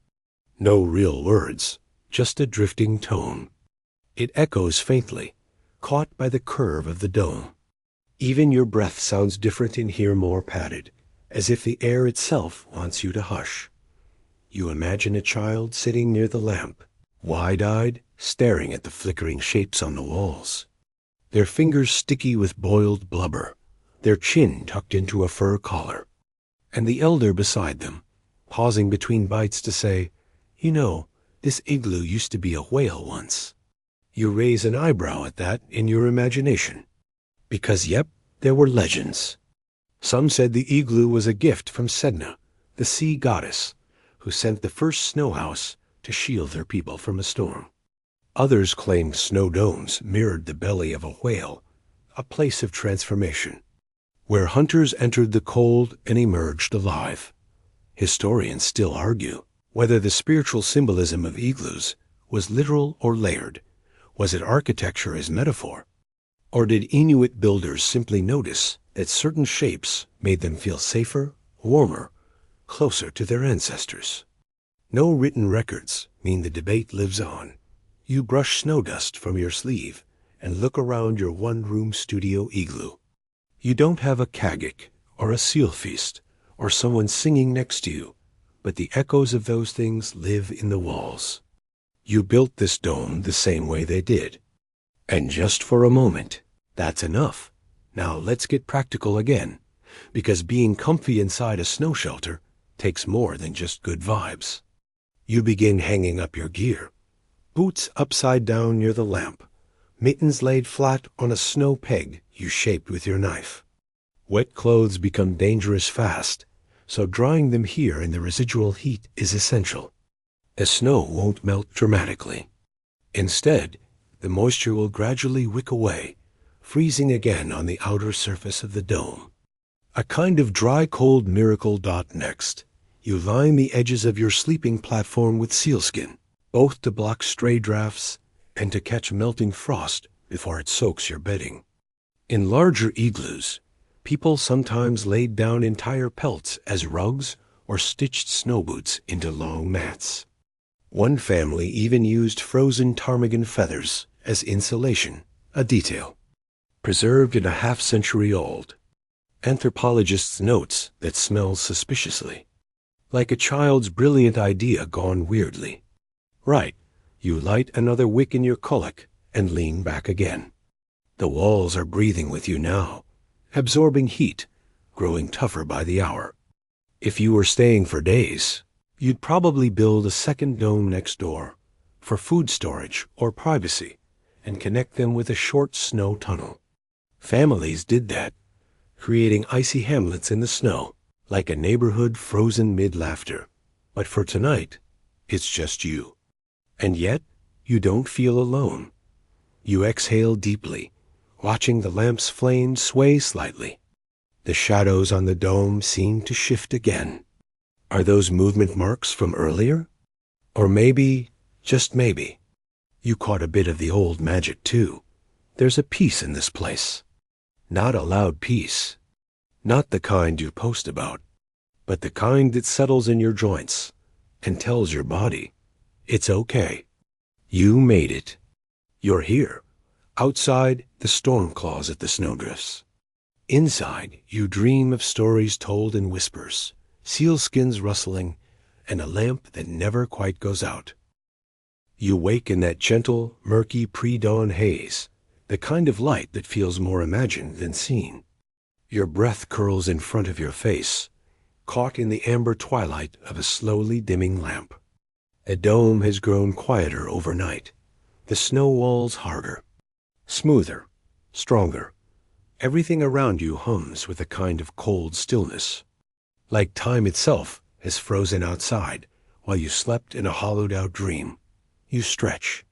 Speaker 1: No real words, just a drifting tone. It echoes faintly, caught by the curve of the dome. Even your breath sounds different in here, more padded, as if the air itself wants you to hush. You imagine a child sitting near the lamp, wide-eyed, staring at the flickering shapes on the walls, their fingers sticky with boiled blubber, their chin tucked into a fur collar, and the elder beside them, pausing between bites to say, "You know, this igloo used to be a whale once." You raise an eyebrow at that in your imagination. Because, yep, there were legends. Some said the igloo was a gift from Sedna, the sea goddess, who sent the first snow house to shield their people from a storm. Others claimed snow domes mirrored the belly of a whale, a place of transformation, where hunters entered the cold and emerged alive. Historians still argue whether the spiritual symbolism of igloos was literal or layered. Was it architecture as metaphor? Or did Inuit builders simply notice that certain shapes made them feel safer, warmer, closer to their ancestors? No written records mean the debate lives on. You brush snow dust from your sleeve and look around your one-room studio igloo. You don't have a kagik or a seal feast or someone singing next to you, but the echoes of those things live in the walls. You built this dome the same way they did. And just for a moment, that's enough. Now let's get practical again, because being comfy inside a snow shelter takes more than just good vibes. You begin hanging up your gear, boots upside down near the lamp, mittens laid flat on a snow peg you shaped with your knife. Wet clothes become dangerous fast, so drying them here in the residual heat is essential. The snow won't melt dramatically. Instead, The moisture will gradually wick away, freezing again on the outer surface of the dome. A kind of dry cold miracle. Next, you line the edges of your sleeping platform with sealskin, both to block stray drafts and to catch melting frost before it soaks your bedding. In larger igloos, people sometimes laid down entire pelts as rugs or stitched snow boots into long mats. One family even used frozen ptarmigan feathers as insulation, a detail preserved in a half-century-old. Anthropologists notes that smells suspiciously, like a child's brilliant idea gone weirdly. Right, you light another wick in your colic and lean back again. The walls are breathing with you now, absorbing heat, growing tougher by the hour. If you were staying for days, you'd probably build a second dome next door for food storage or privacy and connect them with a short snow tunnel. Families did that, creating icy hamlets in the snow, like a neighborhood frozen mid-laughter. But for tonight, it's just you. And yet, you don't feel alone. You exhale deeply, watching the lamp's flame sway slightly. The shadows on the dome seem to shift again. Are those movement marks from earlier? Or maybe, just maybe, you caught a bit of the old magic too. There's a peace in this place. Not a loud peace. Not the kind you post about, but the kind that settles in your joints and tells your body, it's okay. You made it. You're here. Outside, the storm claws at the snowdrifts. Inside, you dream of stories told in whispers, sealskins rustling, and a lamp that never quite goes out. You wake in that gentle, murky pre-dawn haze, the kind of light that feels more imagined than seen. Your breath curls in front of your face, caught in the amber twilight of a slowly dimming lamp. A dome has grown quieter overnight, the snow walls harder, smoother, stronger. Everything around you hums with a kind of cold stillness, like time itself has frozen outside while you slept in a hollowed-out dream. You stretch,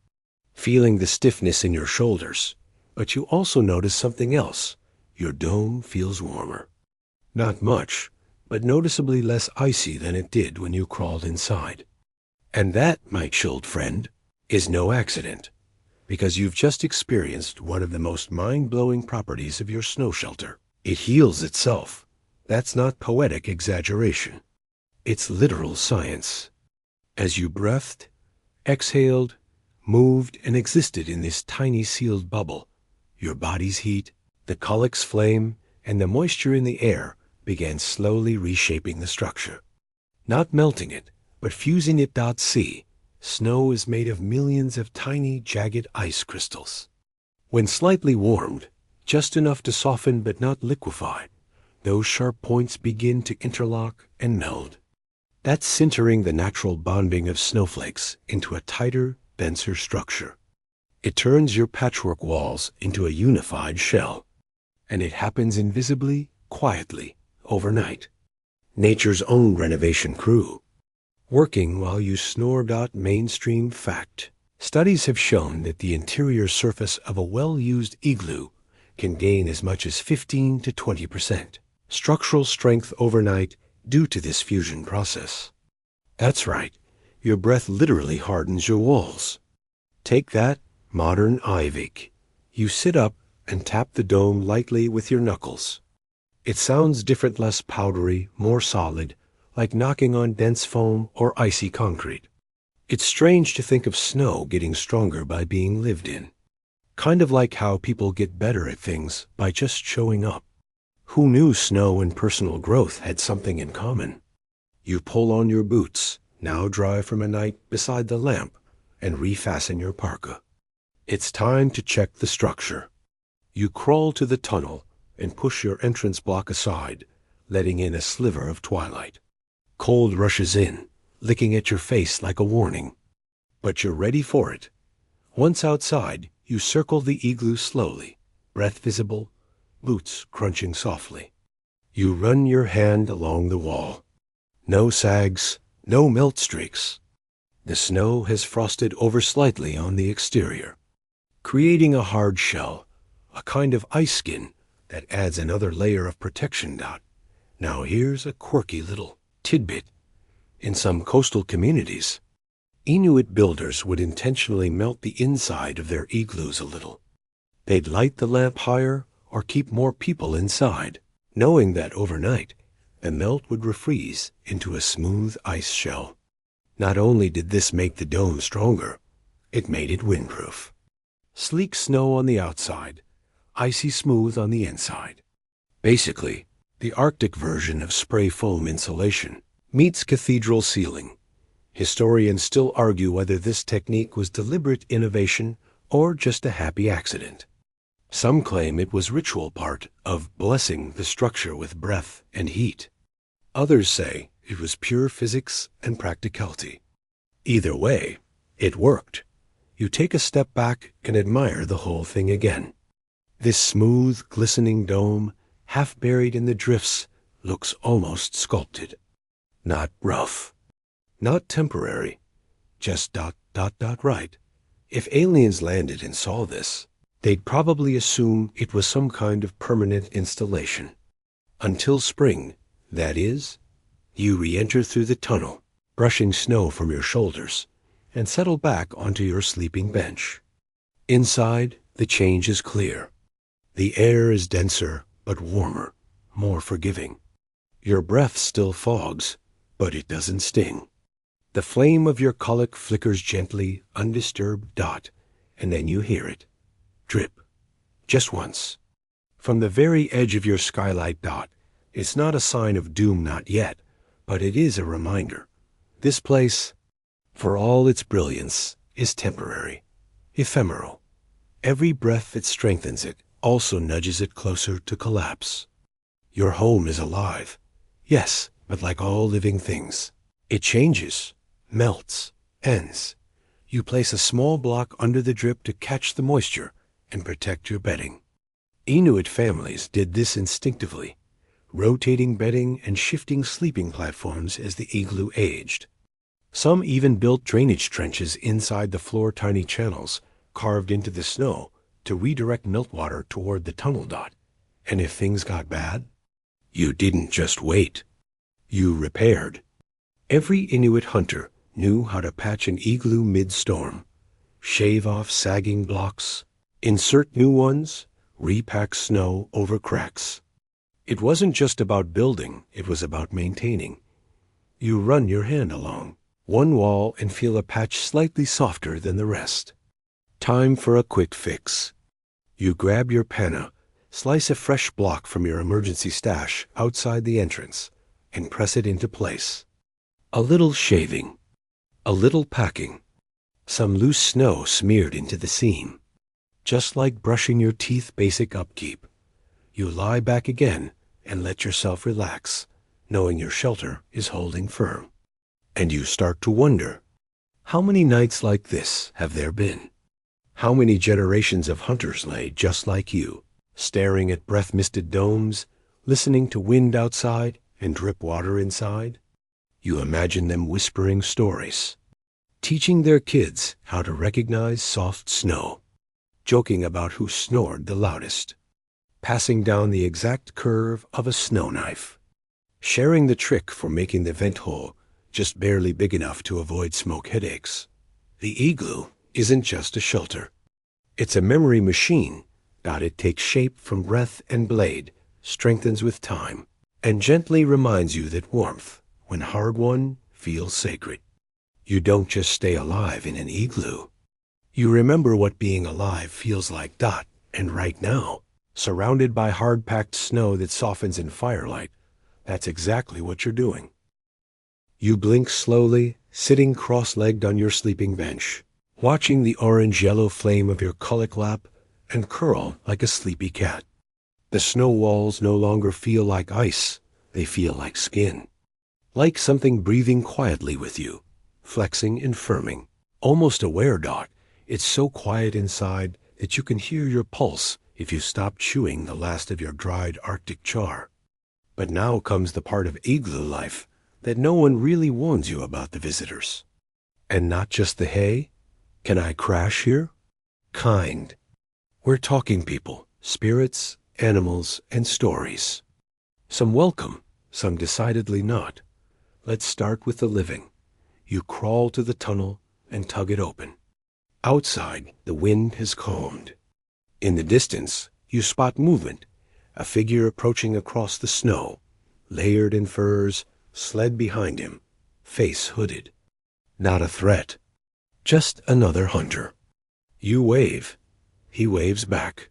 Speaker 1: feeling the stiffness in your shoulders, but you also notice something else. Your dome feels warmer. Not much, but noticeably less icy than it did when you crawled inside. And that, my chilled friend, is no accident, because you've just experienced one of the most mind-blowing properties of your snow shelter. It heals itself. That's not poetic exaggeration. It's literal science. As you breathed, exhaled, moved, and existed in this tiny sealed bubble, your body's heat, the colic's flame, and the moisture in the air began slowly reshaping the structure. Not melting it, but fusing it. See, snow is made of millions of tiny, jagged ice crystals. When slightly warmed, just enough to soften but not liquefy, those sharp points begin to interlock and meld. That's sintering the natural bonding of snowflakes into a tighter, denser structure. It turns your patchwork walls into a unified shell. And it happens invisibly, quietly, overnight. Nature's own renovation crew, working while you snore. Mainstream fact. Studies have shown that the interior surface of a well-used igloo can gain as much as 15 to 20% structural strength overnight due to this fusion process. That's right, your breath literally hardens your walls. Take that, modern Ivik. You sit up and tap the dome lightly with your knuckles. It sounds different, less powdery, more solid, like knocking on dense foam or icy concrete. It's strange to think of snow getting stronger by being lived in. Kind of like how people get better at things by just showing up. Who knew snow and personal growth had something in common? You pull on your boots, now dry from a night beside the lamp, and refasten your parka. It's time to check the structure. You crawl to the tunnel and push your entrance block aside, letting in a sliver of twilight. Cold rushes in, licking at your face like a warning. But you're ready for it. Once outside, you circle the igloo slowly, breath visible, boots crunching softly. You run your hand along the wall. No sags, no melt streaks. The snow has frosted over slightly on the exterior. creating a hard shell, a kind of ice skin that adds another layer of protection. Now here's a quirky little tidbit. In some coastal communities, Inuit builders would intentionally melt the inside of their igloos a little. They'd light the lamp higher or keep more people inside, knowing that overnight the melt would refreeze into a smooth ice shell. Not only did this make the dome stronger, it made it windproof. Sleek snow on the outside, icy smooth on the inside. Basically, the Arctic version of spray foam insulation meets cathedral ceiling. Historians still argue whether this technique was deliberate innovation or just a happy accident. Some claim it was ritual part of blessing the structure with breath and heat. Others say it was pure physics and practicality. Either way, it worked. You take a step back and admire the whole thing again. This smooth, glistening dome, half buried in the drifts, looks almost sculpted. Not rough. Not temporary. Just ... right. If aliens landed and saw this, they'd probably assume it was some kind of permanent installation. Until spring, that is, you re-enter through the tunnel, brushing snow from your shoulders, and settle back onto your sleeping bench. Inside, the change is clear. The air is denser, but warmer, more forgiving. Your breath still fogs, but it doesn't sting. The flame of your colic flickers gently, undisturbed, and then you hear it. Drip. Just once. From the very edge of your skylight. It's not a sign of doom, not yet, but it is a reminder. This place, for all its brilliance, is temporary, ephemeral. Every breath that strengthens it also nudges it closer to collapse. Your home is alive, yes, but like all living things, it changes, melts, ends. You place a small block under the drip to catch the moisture and protect your bedding. Inuit families did this instinctively, rotating bedding and shifting sleeping platforms as the igloo aged. Some even built drainage trenches inside the floor, tiny channels carved into the snow to redirect meltwater toward the tunnel. And if things got bad, you didn't just wait. You repaired. Every Inuit hunter knew how to patch an igloo mid-storm, shave off sagging blocks, insert new ones, repack snow over cracks. It wasn't just about building, it was about maintaining. You run your hand along one wall and feel a patch slightly softer than the rest. Time for a quick fix. You grab your panna, slice a fresh block from your emergency stash outside the entrance, and press it into place. A little shaving, a little packing, some loose snow smeared into the seam. Just like brushing your teeth, basic upkeep. You lie back again and let yourself relax, knowing your shelter is holding firm. And you start to wonder, how many nights like this have there been? How many generations of hunters lay just like you, staring at breath-misted domes, listening to wind outside and drip water inside? You imagine them whispering stories, teaching their kids how to recognize soft snow, joking about who snored the loudest, passing down the exact curve of a snow knife, sharing the trick for making the vent hole just barely big enough to avoid smoke headaches. The igloo isn't just a shelter. It's a memory machine. It takes shape from breath and blade, strengthens with time, and gently reminds you that warmth, when hard-won, feels sacred. You don't just stay alive in an igloo. You remember what being alive feels like. And right now, surrounded by hard-packed snow that softens in firelight, that's exactly what you're doing. You blink slowly, sitting cross-legged on your sleeping bench, watching the orange-yellow flame of your colic lap and curl like a sleepy cat. The snow walls no longer feel like ice, they feel like skin. Like something breathing quietly with you, flexing and firming. Almost aware. It's so quiet inside that you can hear your pulse if you stop chewing the last of your dried Arctic char. But now comes the part of igloo life that no one really warns you about: the visitors. And not just the hey, can I crash here? Kind, We're talking people, spirits, animals, and stories. Some welcome, some decidedly not. Let's start with the living. You crawl to the tunnel and tug it open. Outside, the wind has calmed. In the distance, you spot movement, a figure approaching across the snow, layered in furs, sled behind him, face hooded. Not a threat, just another hunter. You wave. He waves back.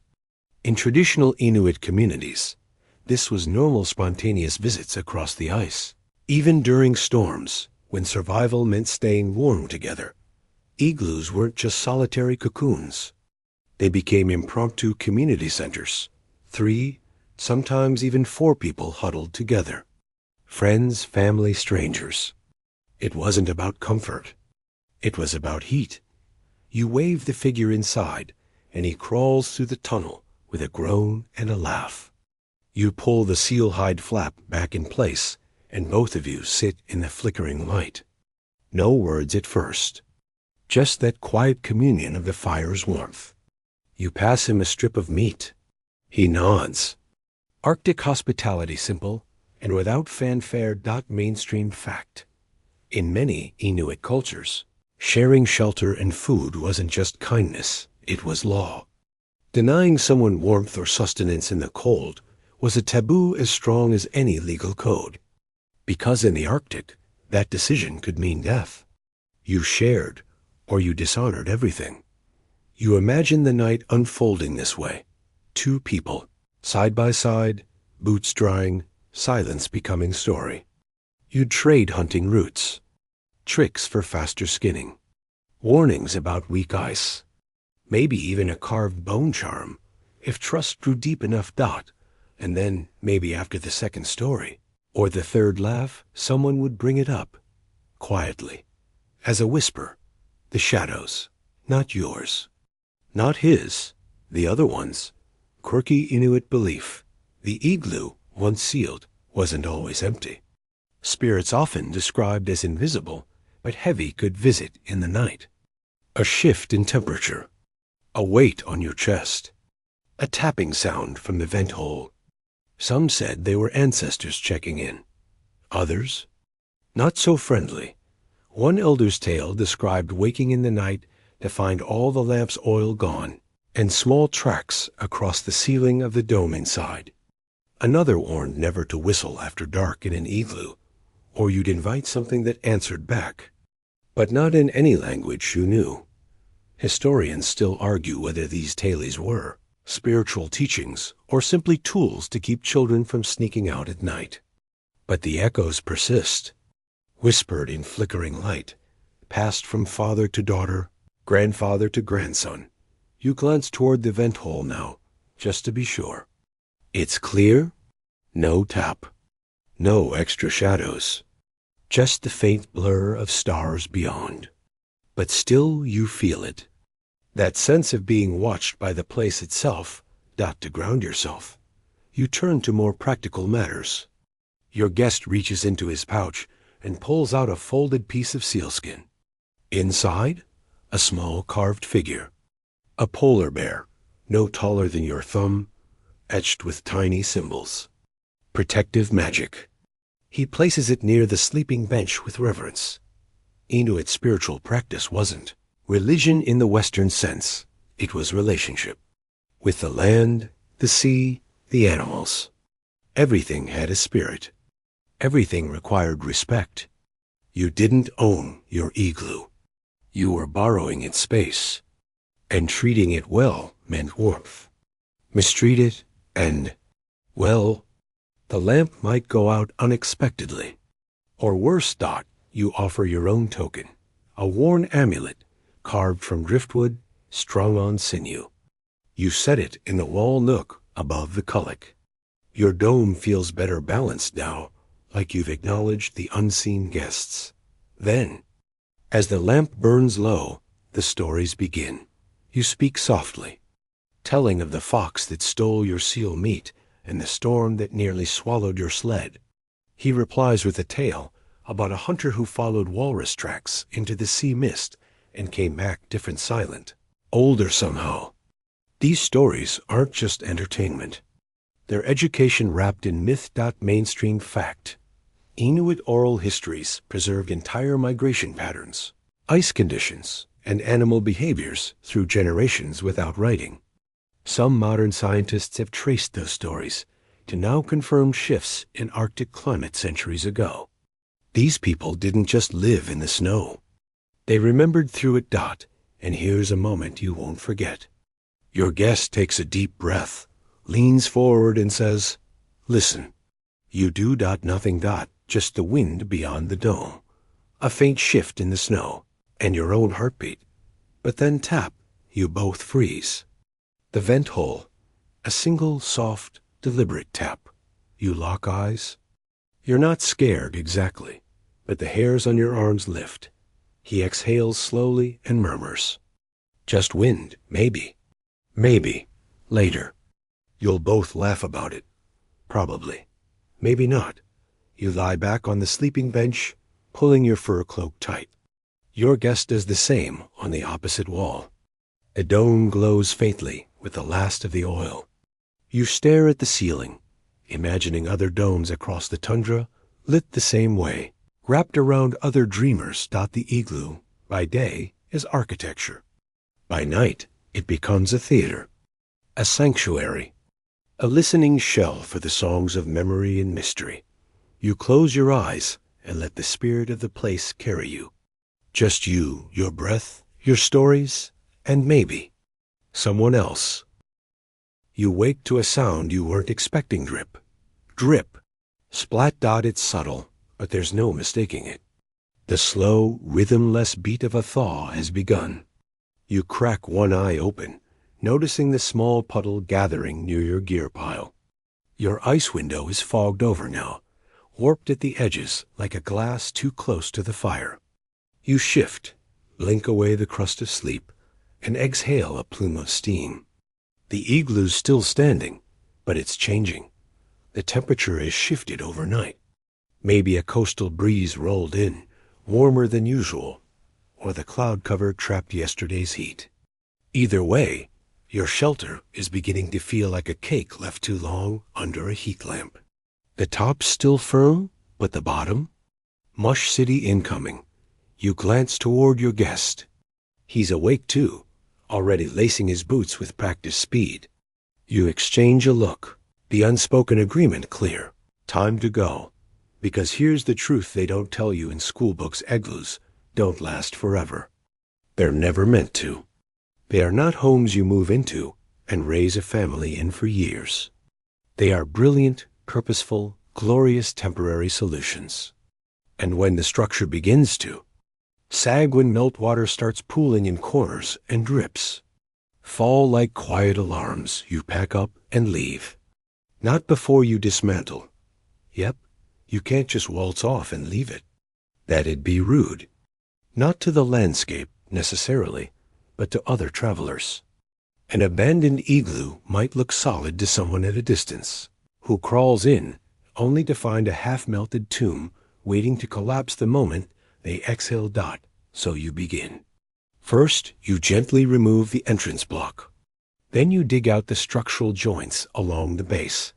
Speaker 1: In traditional Inuit communities, this was normal spontaneous visits across the ice. Even during storms, when survival meant staying warm together, igloos weren't just solitary cocoons. They became impromptu community centers. 3, sometimes even 4 people huddled together. Friends, family, strangers. It wasn't about comfort. It was about heat. You wave the figure inside, and he crawls through the tunnel with a groan and a laugh. You pull the seal hide flap back in place, and both of you sit in the flickering light. No words at first. Just that quiet communion of the fire's warmth. You pass him a strip of meat. He nods. Arctic hospitality simple, and without fanfare. Mainstream fact. In many Inuit cultures, sharing shelter and food wasn't just kindness, it was law. Denying someone warmth or sustenance in the cold was a taboo as strong as any legal code. Because in the Arctic, that decision could mean death. You shared, or you dishonored everything. You imagine the night unfolding this way. 2 people, side by side, boots drying, silence becoming story. You'd trade hunting routes, tricks for faster skinning, warnings about weak ice, maybe even a carved bone charm, if trust grew deep enough. And then, maybe after the second story, or the third laugh, someone would bring it up, quietly, as a whisper. The shadows, not yours, not his, the other one's. Quirky Inuit belief. The igloo, once sealed, wasn't always empty. Spirits often described as invisible, but heavy could visit in the night. A shift in temperature, a weight on your chest, a tapping sound from the vent hole. Some said they were ancestors checking in. Others, not so friendly. One elder's tale described waking in the night to find all the lamp's oil gone and small tracks across the ceiling of the dome inside. Another warned never to whistle after dark in an igloo, or you'd invite something that answered back. But not in any language you knew. Historians still argue whether these tales were spiritual teachings or simply tools to keep children from sneaking out at night. But the echoes persist, whispered in flickering light, passed from father to daughter, grandfather to grandson. You glance toward the vent hole now, just to be sure. It's clear, no tap, no extra shadows, just the faint blur of stars beyond. But still you feel it. That sense of being watched by the place itself. To ground yourself, you turn to more practical matters. Your guest reaches into his pouch and pulls out a folded piece of sealskin. Inside, a small carved figure. A polar bear, no taller than your thumb, etched with tiny symbols. Protective magic. He places it near the sleeping bench with reverence. Inuit spiritual practice wasn't religion in the Western sense. It was relationship. With the land, the sea, the animals. Everything had a spirit. Everything required respect. You didn't own your igloo. You were borrowing its space. And treating it well meant warmth. Mistreat it, and, well, the lamp might go out unexpectedly. Or worse, you offer your own token, a worn amulet carved from driftwood, strung on sinew. You set it in the wall nook above the kullik. Your dome feels better balanced now, like you've acknowledged the unseen guests. Then, as the lamp burns low, the stories begin. You speak softly, telling of the fox that stole your seal meat and the storm that nearly swallowed your sled. He replies with a tale about a hunter who followed walrus tracks into the sea mist and came back different, silent, older somehow. These stories aren't just entertainment. They're education wrapped in myth-mainstream fact. Inuit oral histories preserved entire migration patterns, ice conditions, and animal behaviors through generations without writing. Some modern scientists have traced those stories to now confirm shifts in Arctic climate centuries ago. These people didn't just live in the snow. They remembered through it. And here's a moment you won't forget. Your guest takes a deep breath, leans forward and says, "Listen." You do. Nothing. Just the wind beyond the dome. A faint shift in the snow, and your own heartbeat. But then tap, you both freeze. The vent hole. A single, soft, deliberate tap. You lock eyes. You're not scared exactly, but the hairs on your arms lift. He exhales slowly and murmurs, "Just wind, maybe. Maybe. Later." You'll both laugh about it. Probably. Maybe not. You lie back on the sleeping bench, pulling your fur cloak tight. Your guest does the same on the opposite wall. A dome glows faintly with the last of the oil. You stare at the ceiling, imagining other domes across the tundra, lit the same way, wrapped around other dreamers. The igloo, by day, is architecture. By night, it becomes a theater, a sanctuary, a listening shell for the songs of memory and mystery. You close your eyes and let the spirit of the place carry you. Just you, your breath, your stories, and maybe someone else. You wake to a sound you weren't expecting. Drip. Drip. Splat. It's subtle, but there's no mistaking it. The slow, rhythmless beat of a thaw has begun. You crack one eye open, noticing the small puddle gathering near your gear pile. Your ice window is fogged over now, warped at the edges like a glass too close to the fire. You shift, blink away the crust of sleep, and exhale a plume of steam. The igloo's still standing, but it's changing. The temperature has shifted overnight. Maybe a coastal breeze rolled in, warmer than usual, or the cloud cover trapped yesterday's heat. Either way, your shelter is beginning to feel like a cake left too long under a heat lamp. The top's still firm, but the bottom? Mush City incoming. You glance toward your guest. He's awake too, already lacing his boots with practiced speed. You exchange a look, the unspoken agreement clear. Time to go. Because here's the truth they don't tell you in school books: igloos don't last forever. They're never meant to. They are not homes you move into and raise a family in for years. They are brilliant, purposeful, glorious temporary solutions. And when the structure begins to sag, when meltwater starts pooling in corners and drips, fall like quiet alarms, you pack up and leave. Not before you dismantle. Yep, you can't just waltz off and leave it. That'd be rude. Not to the landscape, necessarily, but to other travelers. An abandoned igloo might look solid to someone at a distance, who crawls in only to find a half-melted tomb waiting to collapse the moment they exhale. So you begin. First, you gently remove the entrance block. Then you dig out the structural joints along the base,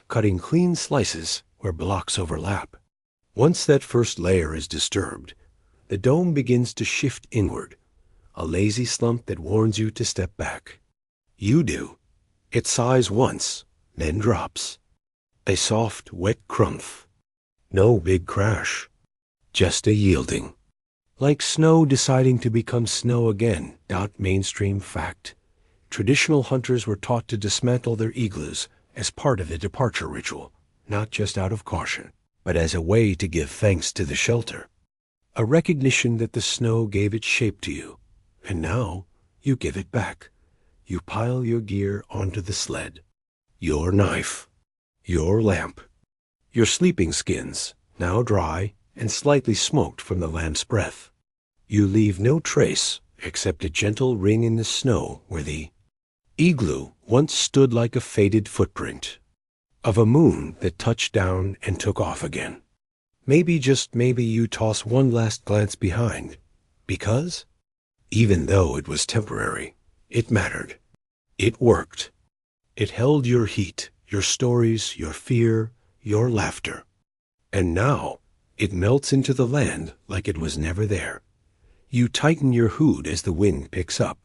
Speaker 1: cutting clean slices where blocks overlap. Once that first layer is disturbed, the dome begins to shift inward, a lazy slump that warns you to step back. You do. It sighs once, then drops. A soft, wet crumph. No big crash. Just a yielding. Like snow deciding to become snow again. Mainstream fact. Traditional hunters were taught to dismantle their igloos as part of the departure ritual, not just out of caution, but as a way to give thanks to the shelter. A recognition that the snow gave its shape to you, and now you give it back. You pile your gear onto the sled. Your knife. Your lamp. Your sleeping skins, now dry and slightly smoked from the lamp's breath. You leave no trace except a gentle ring in the snow where the igloo once stood, like a faded footprint of a moon that touched down and took off again. Maybe, just maybe, you toss one last glance behind, because, even though it was temporary, it mattered. It worked. It held your heat, your stories, your fear, your laughter. And now it melts into the land like it was never there. You tighten your hood as the wind picks up.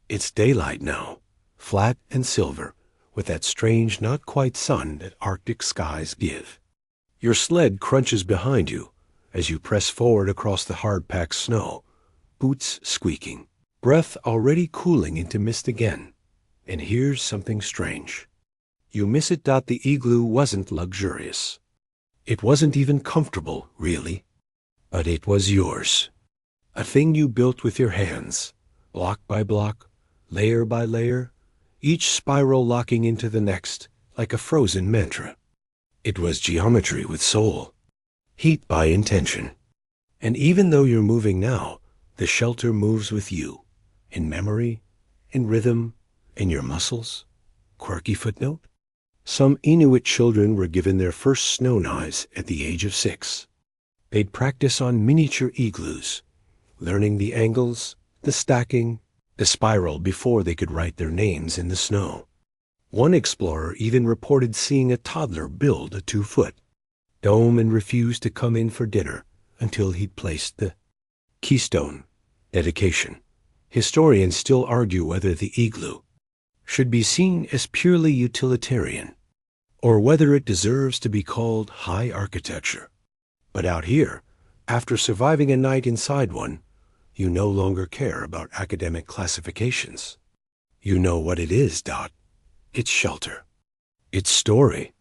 Speaker 1: It's daylight now, flat and silver, with that strange not quite sun that Arctic skies give. Your sled crunches behind you as you press forward across the hard-packed snow, boots squeaking, breath already cooling into mist again. And here's something strange. You miss it. The igloo wasn't luxurious. It wasn't even comfortable, really. But it was yours. A thing you built with your hands, block by block, layer by layer, each spiral locking into the next like a frozen mantra. It was geometry with soul, heat by intention. And even though you're moving now, the shelter moves with you, in memory, in rhythm, in your muscles. Quirky footnote: some Inuit children were given their first snow knives at the age of 6. They'd practice on miniature igloos, learning the angles, the stacking, the spiral before they could write their names in the snow. One explorer even reported seeing a toddler build a 2-foot dome and refused to come in for dinner until he'd placed the keystone dedication. Historians still argue whether the igloo should be seen as purely utilitarian or whether it deserves to be called high architecture. But out here, after surviving a night inside one, you no longer care about academic classifications. You know what it is, Dot. It's shelter. It's story.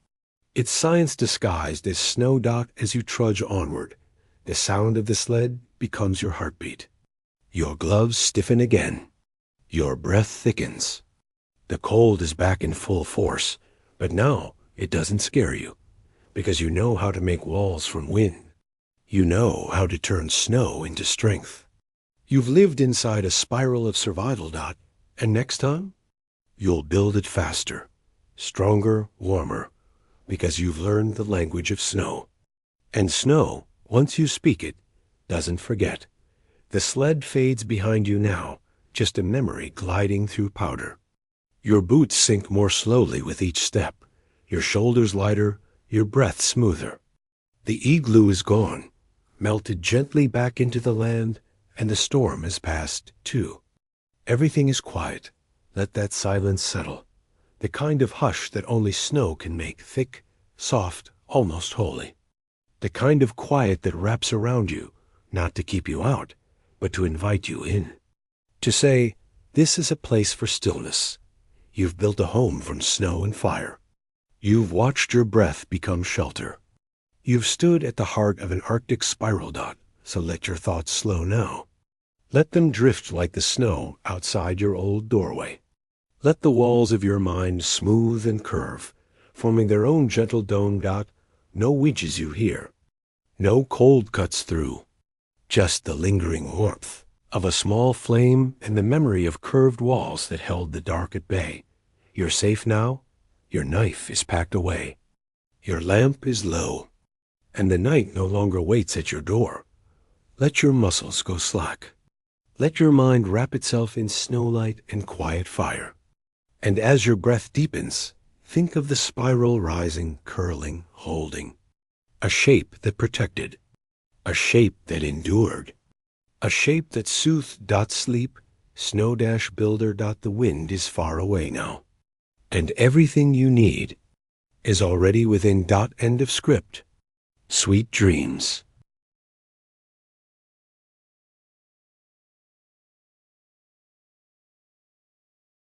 Speaker 1: It's science disguised as snow. Dot, as you trudge onward, the sound of the sled becomes your heartbeat. Your gloves stiffen again. Your breath thickens. The cold is back in full force, but now it doesn't scare you, because you know how to make walls from wind. You know how to turn snow into strength. You've lived inside a spiral of survival. Dot, and next time, you'll build it faster, stronger, warmer, because you've learned the language of snow. And snow, once you speak it, doesn't forget. The sled fades behind you now, just a memory gliding through powder. Your boots sink more slowly with each step, your shoulders lighter, your breath smoother. The igloo is gone, melted gently back into the land, and the storm has passed, too. Everything is quiet. Let that silence settle, the kind of hush that only snow can make, thick, soft, almost holy. The kind of quiet that wraps around you, not to keep you out, but to invite you in. To say, this is a place for stillness. You've built a home from snow and fire. You've watched your breath become shelter. You've stood at the heart of an Arctic spiral. Dot, so let your thoughts slow now. Let them drift like the snow outside your old doorway. Let the walls of your mind smooth and curve, forming their own gentle dome. Dot, no wedges you hear. No cold cuts through. Just the lingering warmth of a small flame and the memory of curved walls that held the dark at bay. You're safe now. Your knife is packed away. Your lamp is low, and the night no longer waits at your door. Let your muscles go slack. Let your mind wrap itself in snowlight and quiet fire. And as your breath deepens, think of the spiral rising, curling, holding. A shape that protected. A shape that endured. A shape that soothed. Dot, sleep, snow dash builder. Dot, the wind is far away now. And everything you need is already within. Dot, end of script. Sweet dreams.